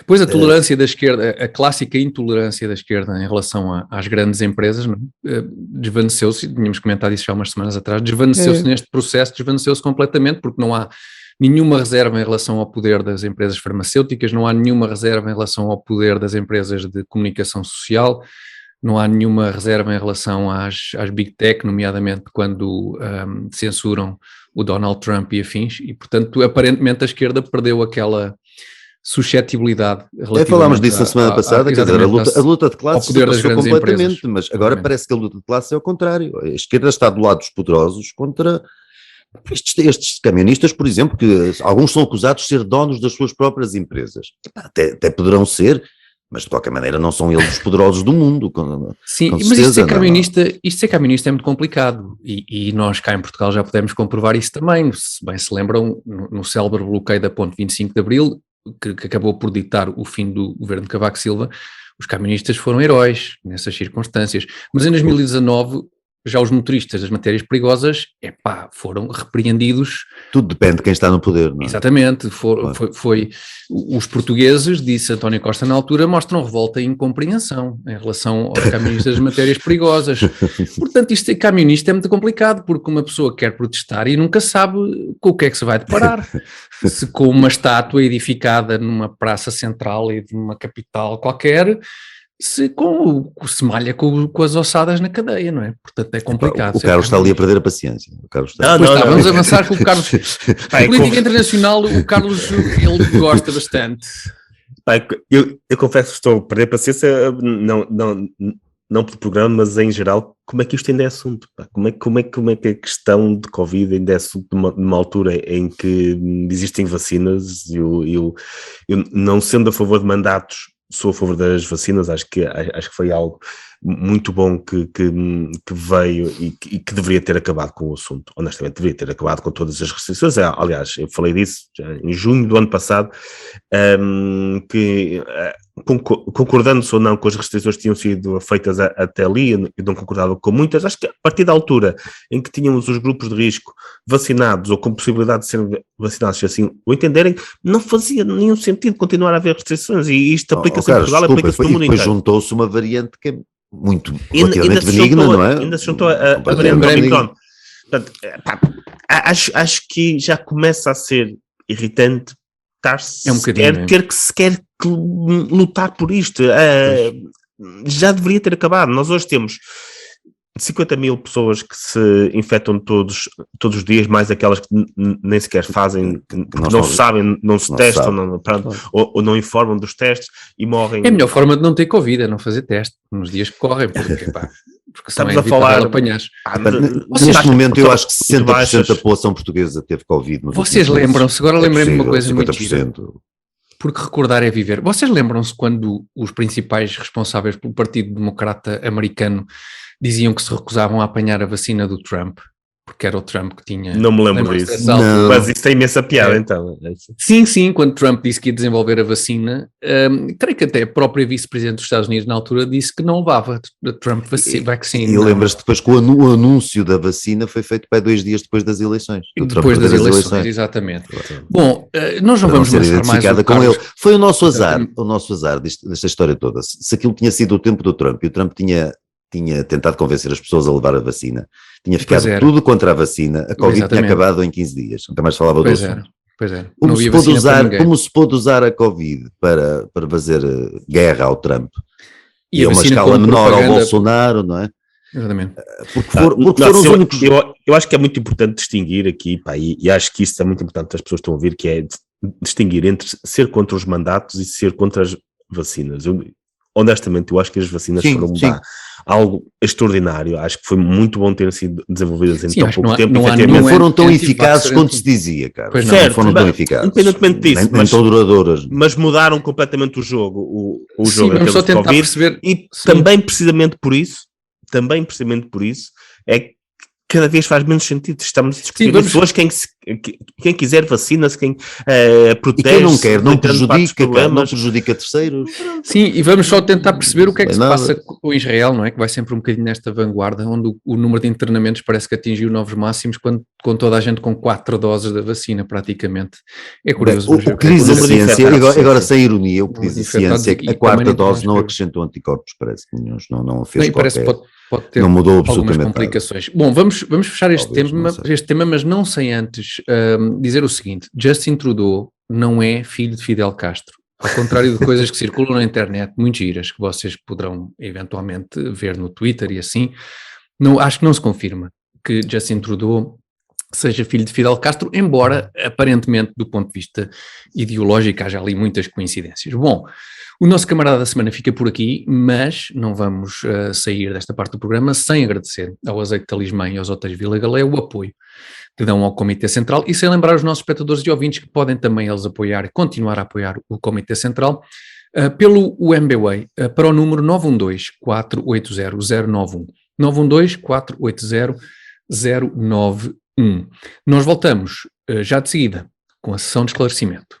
Pois a tolerância da esquerda, a clássica intolerância da esquerda em relação às grandes empresas, desvaneceu-se, tínhamos comentado isso já umas semanas atrás, desvaneceu-se neste processo, desvaneceu-se completamente, porque não há nenhuma reserva em relação ao poder das empresas farmacêuticas, não há nenhuma reserva em relação ao poder das empresas de comunicação social, não há nenhuma reserva em relação às Big Tech, nomeadamente quando censuram o Donald Trump e afins, e portanto aparentemente a esquerda perdeu aquela suscetibilidade relativamente. Falámos disso na semana passada, quer dizer, a luta de classes passou completamente, empresas. Mas agora parece que a luta de classes é o contrário. A esquerda está do lado dos poderosos contra estes camionistas, por exemplo, que alguns são acusados de ser donos das suas próprias empresas. Até poderão ser, mas de qualquer maneira não são eles os poderosos do mundo. Sim, mas isto de ser camionista é muito complicado e nós cá em Portugal já podemos comprovar isso também. Se bem se lembram, no célebre bloqueio da Ponte 25 de Abril, que acabou por ditar o fim do governo de Cavaco Silva, os camionistas foram heróis nessas circunstâncias. Mas em 2019, já os motoristas das matérias perigosas, foram repreendidos. Tudo depende de quem está no poder, não é? Exatamente, foi os portugueses, disse António Costa na altura, mostram revolta e incompreensão em relação aos camionistas das matérias perigosas. Portanto, isto de camionista é muito complicado, porque uma pessoa quer protestar e nunca sabe com o que é que se vai deparar. Se com uma estátua edificada numa praça central e de uma capital qualquer, se malha com as ossadas na cadeia, não é? Portanto é complicado. O Carlos está ali a perder a paciência. Vamos avançar com o Carlos. Política internacional, o Carlos, ele gosta bastante. Eu confesso que estou a perder a paciência, não pelo programa, mas em geral, como é que isto ainda é assunto? Como é que a questão de Covid ainda é assunto numa altura em que existem vacinas? Eu não sendo a favor de mandatos, sou a favor das vacinas, acho que foi algo muito bom que veio e que deveria ter acabado com o assunto, honestamente deveria ter acabado com todas as restrições. Aliás, eu falei disso já em junho do ano passado, concordando-se ou não com as restrições que tinham sido feitas até ali, eu não concordava com muitas. Acho que a partir da altura em que tínhamos os grupos de risco vacinados ou com possibilidade de serem vacinados, se assim o entenderem, não fazia nenhum sentido continuar a haver restrições, e isto aplica-se em Portugal, aplica-se no mundo inteiro. E depois juntou-se uma variante que é muito relativamente benigna, não é? Ainda se juntou a variante Omicron. Portanto, acho que já começa a ser irritante ter que sequer lutar por isto. Já deveria ter acabado. Nós hoje temos 50 mil pessoas que se infectam todos os dias, mais aquelas que nem sequer fazem, que não sabem, não se testam, ou não informam dos testes e morrem. É a melhor forma de não ter Covid, é não fazer teste nos dias que correm, porque estamos a falar. Neste momento eu acho que 60% da população portuguesa teve Covid. Vocês lembram-se, agora lembrei-me de uma coisa 50%. Muito gira, porque recordar é viver. Vocês lembram-se quando os principais responsáveis pelo Partido Democrata americano diziam que se recusavam a apanhar a vacina do Trump, porque era o Trump que tinha... Não me lembro Lembras-te disso, dessa altura? mas isso tem imensa piada, então. Sim, quando Trump disse que ia desenvolver a vacina, creio que até a própria vice-presidente dos Estados Unidos na altura disse que não levava a Trump vaccine. E lembras-te depois que o anúncio da vacina foi feito para 2 dias depois das eleições. Depois das eleições, exatamente. Bom, nós não vamos ser mostrar mais o com Carlos. ele. Foi o nosso azar desta história toda. Se aquilo tinha sido o tempo do Trump, e o Trump tinha tentado convencer as pessoas a levar a vacina, tinha ficado tudo contra a vacina, a Covid tinha acabado em 15 dias, nunca mais falava do assunto. Pois era. Como se pôde usar a Covid para fazer guerra ao Trump e a uma escala menor ao Bolsonaro, não é? Exatamente. Porque foram os únicos... Eu acho que é muito importante distinguir aqui, pá, e acho que isso é muito importante, as pessoas estão a ouvir, que é distinguir entre ser contra os mandatos e ser contra as vacinas. Honestamente, eu acho que as vacinas foram algo extraordinário. Acho que foi muito bom terem sido desenvolvidas em tão pouco tempo. Não foram tão eficazes quanto se dizia, cara. Certo, não foram tão eficazes. Independentemente disso, nem tão duradouras. Mas mudaram completamente o jogo. O jogo vamos só tentar perceber. E também precisamente por isso, é que cada vez faz menos sentido. Estamos a discutir pessoas, quem quiser vacina-se, quem protege. E quem não quer, não prejudica terceiros. Sim, e vamos só tentar perceber o que é que se passa com Israel, não é? Que vai sempre um bocadinho nesta vanguarda, onde o número de internamentos parece que atingiu novos máximos, com toda a gente com 4 doses da vacina, praticamente. É curioso. O que diz a ciência, agora sem ironia, o que diz a ciência é que a 4ª dose não acrescentou anticorpos, parece que não fez pode ter não mudou algumas complicações. Bom, vamos fechar este tema, mas não sem antes dizer o seguinte: Justin Trudeau não é filho de Fidel Castro. Ao contrário de coisas que circulam na internet, muito giras, que vocês poderão eventualmente ver no Twitter e assim, acho que não se confirma que Justin Trudeau seja filho de Fidel Castro, embora aparentemente do ponto de vista ideológico haja ali muitas coincidências. Bom, o nosso camarada da semana fica por aqui, mas não vamos sair desta parte do programa sem agradecer ao Azeite Talismã e aos Hotéis Vila Galé o apoio que dão ao Comitê Central e sem lembrar os nossos espectadores e ouvintes que podem também eles apoiar e continuar a apoiar o Comitê Central pelo UMBWay para o número 912-480-091. 912-480-091. Nós voltamos já de seguida com a sessão de esclarecimento.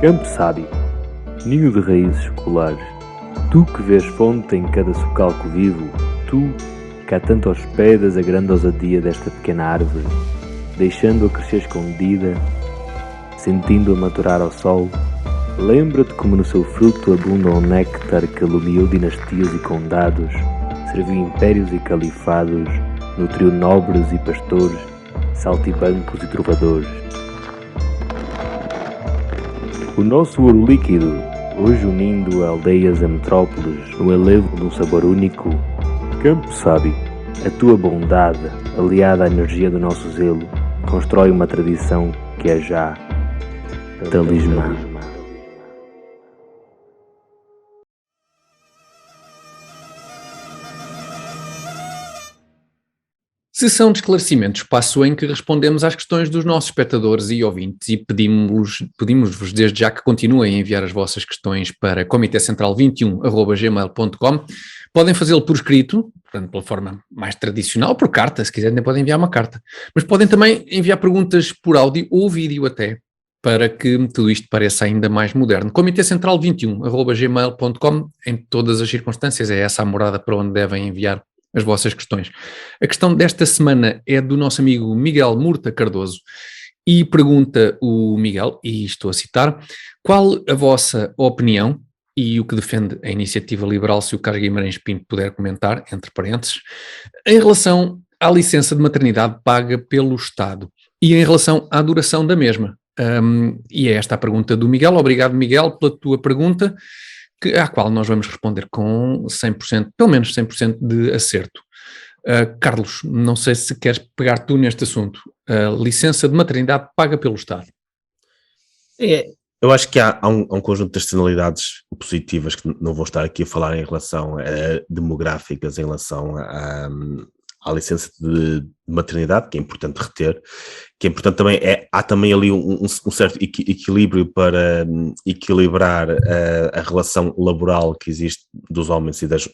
Campo Sábio, ninho de raízes escolares, tu que vês fonte em cada socalco vivo, tu que há tanto hospedas a grande ousadia desta pequena árvore, deixando-a crescer escondida, sentindo-a maturar ao sol, lembra-te como no seu fruto abunda um néctar que alumiou dinastias e condados, serviu impérios e califados, nutriu nobres e pastores, saltibancos e trovadores. O nosso ouro líquido, hoje unindo aldeias a metrópoles no elevo de um sabor único, Campo Sábio, a tua bondade, aliada à energia do nosso zelo, constrói uma tradição que é já talismã. Sessão de esclarecimentos, espaço em que respondemos às questões dos nossos espectadores e ouvintes e pedimos-vos desde já que continuem a enviar as vossas questões para comitecentral21@gmail.com. Podem fazê-lo por escrito, portanto pela forma mais tradicional, por carta, se quiserem podem enviar uma carta, mas podem também enviar perguntas por áudio ou vídeo até, para que tudo isto pareça ainda mais moderno. comitecentral21@gmail.com, em todas as circunstâncias, é essa a morada para onde devem enviar as vossas questões. A questão desta semana é do nosso amigo Miguel Murta Cardoso e pergunta o Miguel, e estou a citar: qual a vossa opinião e o que defende a iniciativa liberal, se o Carlos Guimarães Pinto puder comentar, entre parênteses, em relação à licença de maternidade paga pelo Estado e em relação à duração da mesma? E é esta a pergunta do Miguel. Obrigado, Miguel, pela tua pergunta, à qual nós vamos responder com 100%, pelo menos 100% de acerto. Carlos, não sei se queres pegar tu neste assunto. Licença de maternidade paga pelo Estado. Eu acho que há um conjunto de externalidades positivas que não vou estar aqui a falar em relação a demográficas, em relação à licença de maternidade, que é importante reter, que é importante também, há também ali um certo equilíbrio para equilibrar a relação laboral que existe dos homens e das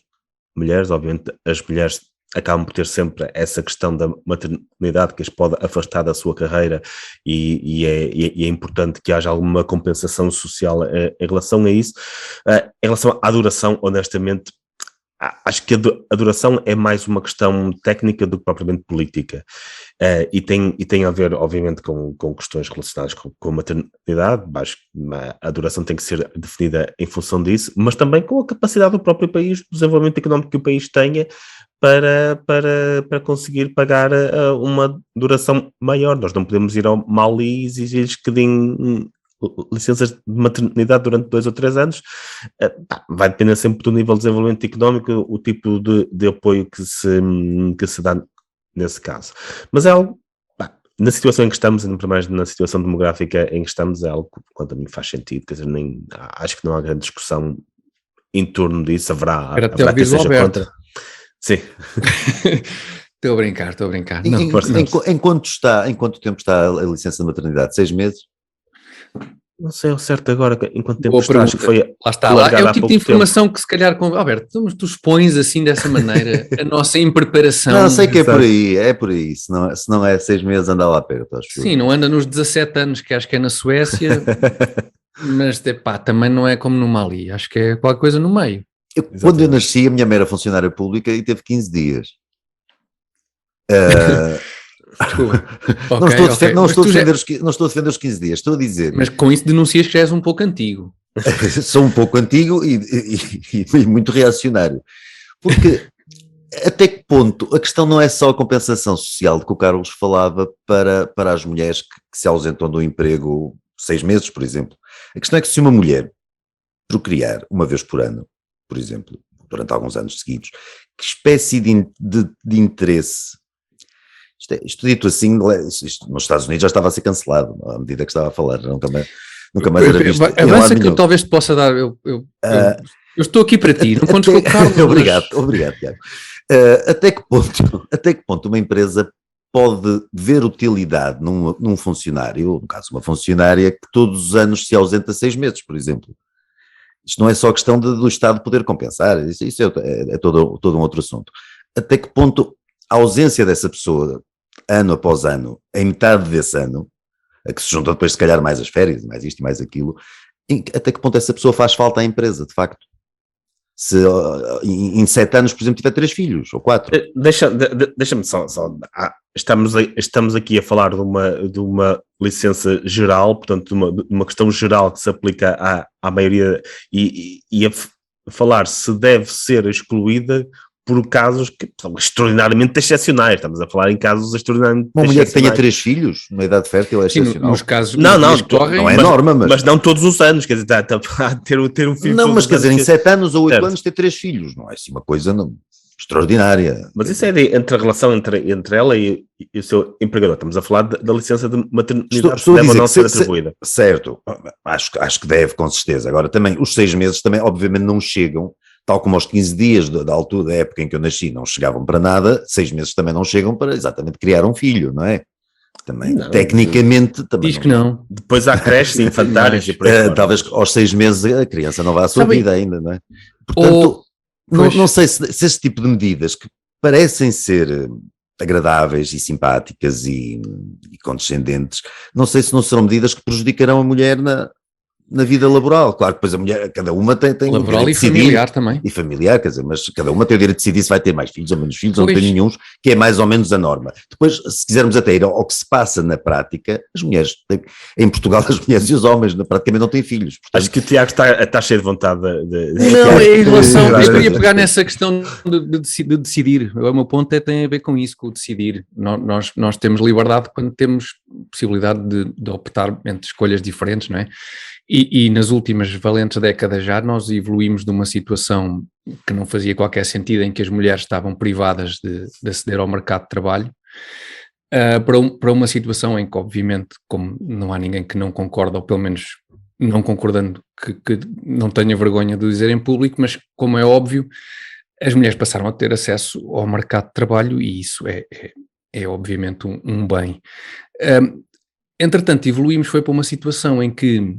mulheres. Obviamente as mulheres acabam por ter sempre essa questão da maternidade que as pode afastar da sua carreira e é importante que haja alguma compensação social em relação a isso. Em relação à duração, honestamente, acho que a duração é mais uma questão técnica do que propriamente política, e tem a ver, obviamente, com questões relacionadas com a maternidade. Acho que a duração tem que ser definida em função disso, mas também com a capacidade do próprio país, do desenvolvimento económico que o país tenha para conseguir pagar uma duração maior. Nós não podemos ir ao Mali e exigir-lhes que deem licenças de maternidade durante 2 ou 3 anos. Vai depender sempre do nível de desenvolvimento económico, o tipo de apoio que se dá nesse caso. Mas é algo, na situação em que estamos, ainda mais na situação demográfica em que estamos, é algo que, quanto a mim, faz sentido. Quer dizer, acho que não há grande discussão em torno disso. Haverá quem seja contra. Sim. Estou a brincar. Enquanto tempo está a licença de maternidade? 6 meses? Não sei ao certo agora em quanto tempo Boa está, acho que foi lá está, é o tipo de informação que se calhar, Alberto, tu expões assim dessa maneira a nossa impreparação. Não, sei que é por aí, se não é 6 meses anda lá perto. Sim, não anda nos 17 anos, que acho que é na Suécia, mas também não é como no Mali, acho que é qualquer coisa no meio. Quando eu nasci, a minha mãe era funcionária pública e teve 15 dias. Desculpa. Não estou a defender os 15 dias, estou a dizer. Mas com isso denuncias que já és um pouco antigo. Sou um pouco antigo e muito reacionário. Porque até que ponto a questão não é só a compensação social de que o Carlos falava para as mulheres que se ausentam do emprego 6 meses, por exemplo. A questão é que se uma mulher procriar uma vez por ano, por exemplo, durante alguns anos seguidos, que espécie de interesse... Isto dito assim, isto nos Estados Unidos já estava a ser cancelado, à medida que estava a falar, nunca mais era visto. Avança que eu talvez te possa dar, eu estou aqui para ti, não contes com o Carlos. Obrigado, Tiago. Até que ponto uma empresa pode ver utilidade num funcionário, no caso uma funcionária, que todos os anos se ausenta 6 meses, por exemplo. Isto não é só questão do Estado poder compensar, isso é todo um outro assunto. Até que ponto a ausência dessa pessoa, ano após ano, em metade desse ano, a que se juntam depois se calhar mais as férias, mais isto e mais aquilo, até que ponto essa pessoa faz falta à empresa, de facto? Se em 7 anos, por exemplo, tiver 3 filhos, ou 4. Deixa-me só estamos aqui a falar de uma licença geral, portanto, de uma questão geral que se aplica à maioria, e a falar se deve ser excluída por casos que são extraordinariamente excepcionais. Estamos a falar em casos extraordinariamente excepcionais. Uma mulher que tenha 3 filhos, numa idade fértil, é excepcional. Nos casos não é norma, mas não todos os anos, quer dizer, ter um filho. Não, mas quer dizer, em 7 anos ou 8 anos ter 3 filhos, não é assim uma coisa extraordinária. Mas isso é entre a relação entre ela e o seu empregador. Estamos a falar da licença de maternidade, que deve ou não ser atribuída. Certo, acho que deve, com certeza. Agora também, os 6 meses também obviamente não chegam, tal como aos 15 dias da altura, da época em que eu nasci, não chegavam para nada, 6 meses também não chegam para exatamente criar um filho, não é? Também, não, tecnicamente... Também diz que não. Depois há creches infantárias e por aí talvez aos 6 meses a criança não vá à sua vida ainda, não é? Portanto, não sei se esse tipo de medidas que parecem ser agradáveis e simpáticas e condescendentes, não sei se não serão medidas que prejudicarão a mulher na vida laboral. Claro que depois a mulher, cada uma tem laboral e familiar também. E familiar, quer dizer, mas cada uma tem o direito de decidir se vai ter mais filhos ou menos filhos, ou não tem nenhum, que é mais ou menos a norma. Depois, se quisermos até ir ao que se passa na prática, as mulheres, em Portugal, as mulheres e os homens praticamente não têm filhos. Portanto, acho que o Tiago está cheio de vontade de... Não, em relação, eu queria pegar nessa questão de decidir. O meu ponto tem a ver com isso, com o decidir. Nós temos liberdade quando temos possibilidade de optar entre escolhas diferentes, não é? E nas últimas valentes décadas já nós evoluímos de uma situação que não fazia qualquer sentido, em que as mulheres estavam privadas de aceder ao mercado de trabalho, para uma situação em que, obviamente, como não há ninguém que não concorda, ou pelo menos não concordando, que não tenha vergonha de dizer em público, mas como é óbvio, as mulheres passaram a ter acesso ao mercado de trabalho e isso é obviamente um bem. Entretanto, evoluímos foi para uma situação em que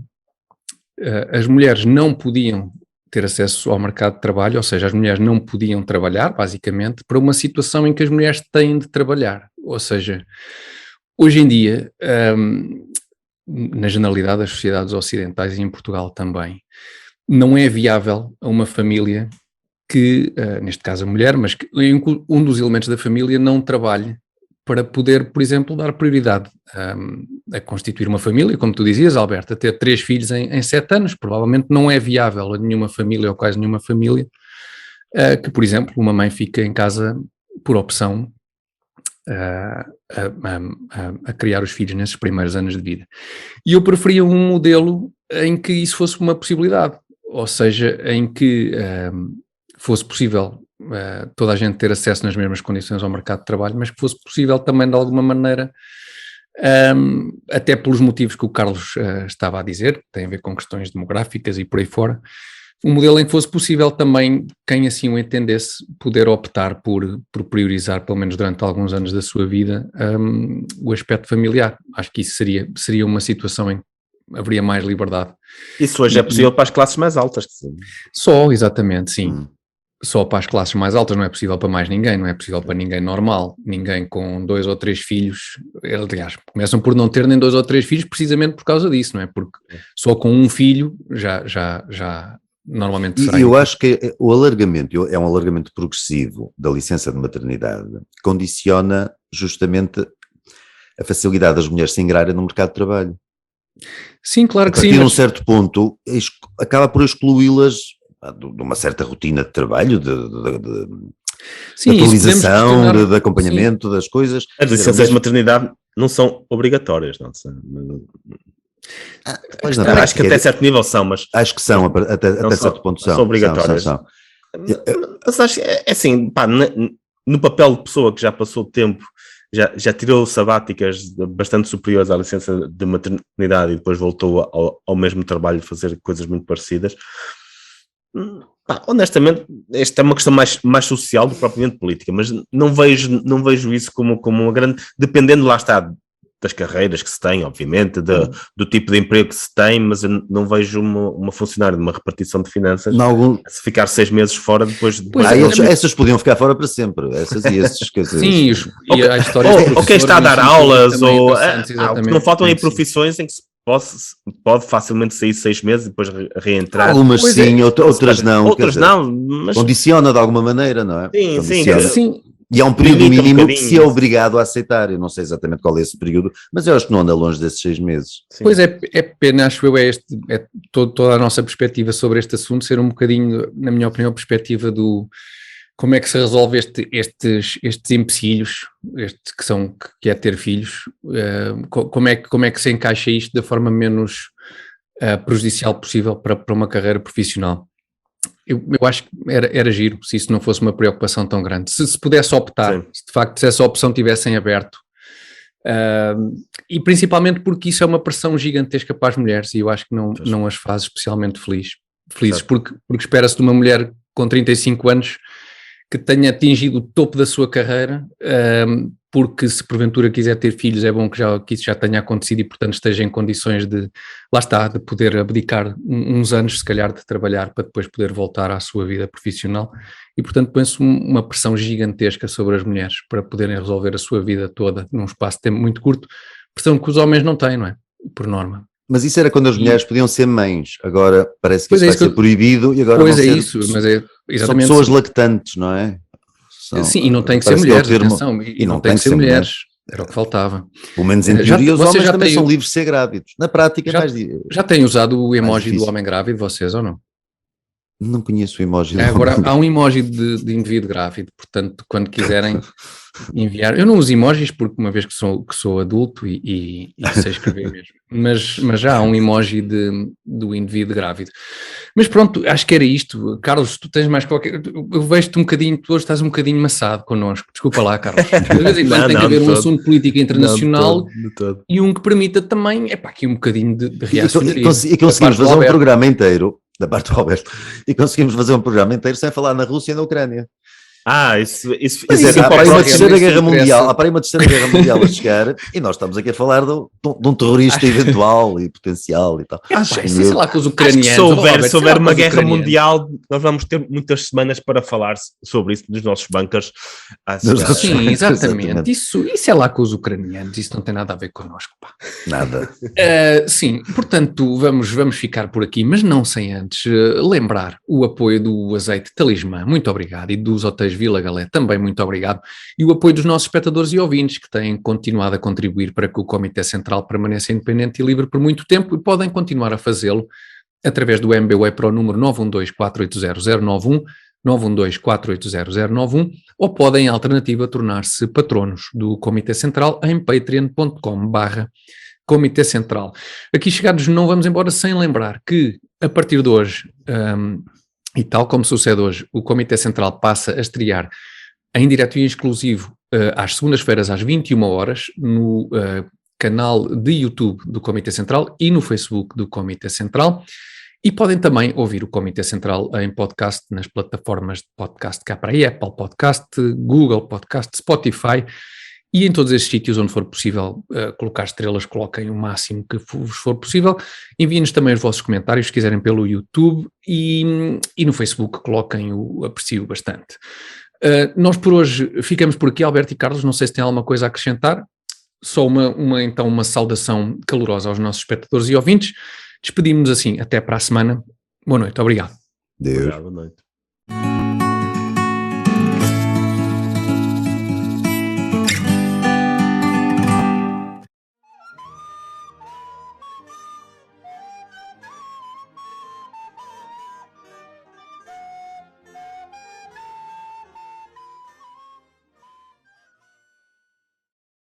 as mulheres não podiam ter acesso ao mercado de trabalho, ou seja, as mulheres não podiam trabalhar, basicamente, para uma situação em que as mulheres têm de trabalhar. Ou seja, hoje em dia, na generalidade das sociedades ocidentais e em Portugal também, não é viável a uma família que, neste caso a mulher, mas que um dos elementos da família não trabalhe para poder, por exemplo, dar prioridade a constituir uma família, como tu dizias, Alberto, a ter 3 filhos em 7 anos, provavelmente não é viável a nenhuma família ou quase nenhuma família que, por exemplo, uma mãe fica em casa por opção a criar os filhos nesses primeiros anos de vida. E eu preferia um modelo em que isso fosse uma possibilidade, ou seja, em que fosse possível toda a gente ter acesso nas mesmas condições ao mercado de trabalho, mas que fosse possível também de alguma maneira, até pelos motivos que o Carlos estava a dizer, que tem a ver com questões demográficas e por aí fora, um modelo em que fosse possível também, quem assim o entendesse, poder optar por priorizar, pelo menos durante alguns anos da sua vida, o aspecto familiar. Acho que isso seria uma situação em que haveria mais liberdade. Isso hoje é possível para as classes mais altas. Só, exatamente, sim. Só para as classes mais altas, não é possível para mais ninguém, não é possível para ninguém normal, ninguém com 2 ou 3 filhos, aliás, começam por não ter nem 2 ou 3 filhos precisamente por causa disso, não é? Porque só com um filho já normalmente será. E eu acho que o alargamento, é um alargamento progressivo da licença de maternidade, condiciona justamente a facilidade das mulheres se integrarem no mercado de trabalho. Sim, claro que sim. A partir de um certo ponto, acaba por excluí-las de uma certa rotina de trabalho, de atualização, de acompanhamento das coisas. As licenças de maternidade não são obrigatórias, não são? Acho que até certo nível são, mas... Acho que são, até certo ponto são. São obrigatórias. Mas acho que é assim, no papel de pessoa que já passou o tempo, já tirou sabáticas bastante superiores à licença de maternidade e depois voltou ao mesmo trabalho de fazer coisas muito parecidas. Honestamente, esta é uma questão mais social do que propriamente política, mas não vejo isso como uma grande... Dependendo, lá está, das carreiras que se tem, obviamente, do tipo de emprego que se tem, mas eu não vejo uma funcionária de uma repartição de finanças se ficar 6 meses fora depois... Essas podiam ficar fora para sempre, essas e esses... Sim, e a história ou quem está a dar aulas, ou não faltam aí profissões em que se pode facilmente sair 6 meses e depois reentrar. Algumas sim, outras não. Outras não, mas... Condiciona de alguma maneira, não é? Sim. E há um período mínimo que se é obrigado a aceitar. Eu não sei exatamente qual é esse período, mas eu acho que não anda longe desses 6 meses. Sim. Pois é pena, acho eu, toda a nossa perspectiva sobre este assunto ser um bocadinho, na minha opinião, a perspectiva do como é que se resolve estes empecilhos, que é ter filhos, como é que se encaixa isto da forma menos prejudicial possível para uma carreira profissional. Eu acho que era giro se isso não fosse uma preocupação tão grande. Se pudesse optar, se de facto essa opção tivesse em aberto, e principalmente porque isso é uma pressão gigantesca para as mulheres e eu acho que não as faz especialmente felizes, porque espera-se de uma mulher com 35 anos que tenha atingido o topo da sua carreira, porque se porventura quiser ter filhos é bom que isso já tenha acontecido e portanto esteja em condições de poder abdicar uns anos se calhar de trabalhar para depois poder voltar à sua vida profissional e portanto penso uma pressão gigantesca sobre as mulheres para poderem resolver a sua vida toda num espaço de tempo muito curto, pressão que os homens não têm, não é? Por norma. Mas isso era quando as mulheres podiam ser mães, agora parece que isso vai ser proibido e agora pois é isso, mas é exatamente. São pessoas lactantes, não é? Sim, e não tem que ser mulheres, atenção, e não tem que ser mulheres, era o que faltava. Pelo menos em teoria os homens também são livres de ser grávidos, na prática já têm usado o emoji do homem grávido, vocês ou não? Não conheço o emoji. Agora há um emoji de indivíduo grávido, portanto, quando quiserem enviar. Eu não uso emojis porque uma vez que sou adulto e sei escrever mesmo, mas já há um emoji do indivíduo grávido. Mas pronto, acho que era isto. Carlos, tu tens mais qualquer... Eu vejo-te um bocadinho, tu hoje estás um bocadinho maçado connosco. Desculpa lá, Carlos. De vez em quando tem que haver um assunto político internacional e um que permita também, aqui um bocadinho de reacionarismo. E conseguimos fazer um programa inteiro da parte do Alberto, e conseguimos fazer um programa inteiro sem falar na Rússia e na Ucrânia. Isso há para aí uma terceira guerra mundial, há para aí uma terceira guerra mundial a chegar, e nós estamos aqui a falar de um terrorista eventual e potencial e tal. Sei lá com os ucranianos. Se houver uma guerra mundial, nós vamos ter muitas semanas para falar sobre isso dos nossos bunkers. Sim, exatamente. Isso é lá com os ucranianos, isso não tem nada a ver connosco, pá. Nada. Sim, portanto, vamos ficar por aqui, mas não sem antes lembrar o apoio do Azeite Talismã, muito obrigado, e dos hotéis Vila Galé, também muito obrigado, e o apoio dos nossos espectadores e ouvintes que têm continuado a contribuir para que o Comitê Central permaneça independente e livre por muito tempo, e podem continuar a fazê-lo através do MBWay para o número 912-480-091, 912-480-091, ou podem, em alternativa, tornar-se patronos do Comitê Central em patreon.com/Comitê Central. Aqui chegados, não vamos embora sem lembrar que, a partir de hoje, e tal como sucede hoje, o Comitê Central passa a estrear em direto e exclusivo às segundas-feiras às 21 horas no canal de YouTube do Comitê Central e no Facebook do Comitê Central, e podem também ouvir o Comitê Central em podcast nas plataformas de podcast cá para aí, Apple Podcast, Google Podcast, Spotify, e em todos esses sítios onde for possível colocar estrelas, coloquem o máximo que vos for possível. Enviem-nos também os vossos comentários, se quiserem, pelo YouTube, e no Facebook coloquem o aprecio bastante. Nós por hoje ficamos por aqui, Alberto e Carlos, não sei se têm alguma coisa a acrescentar, só uma saudação calorosa aos nossos espectadores e ouvintes. Despedimos-nos assim, até para a semana. Boa noite, obrigado. Deus. Boa noite.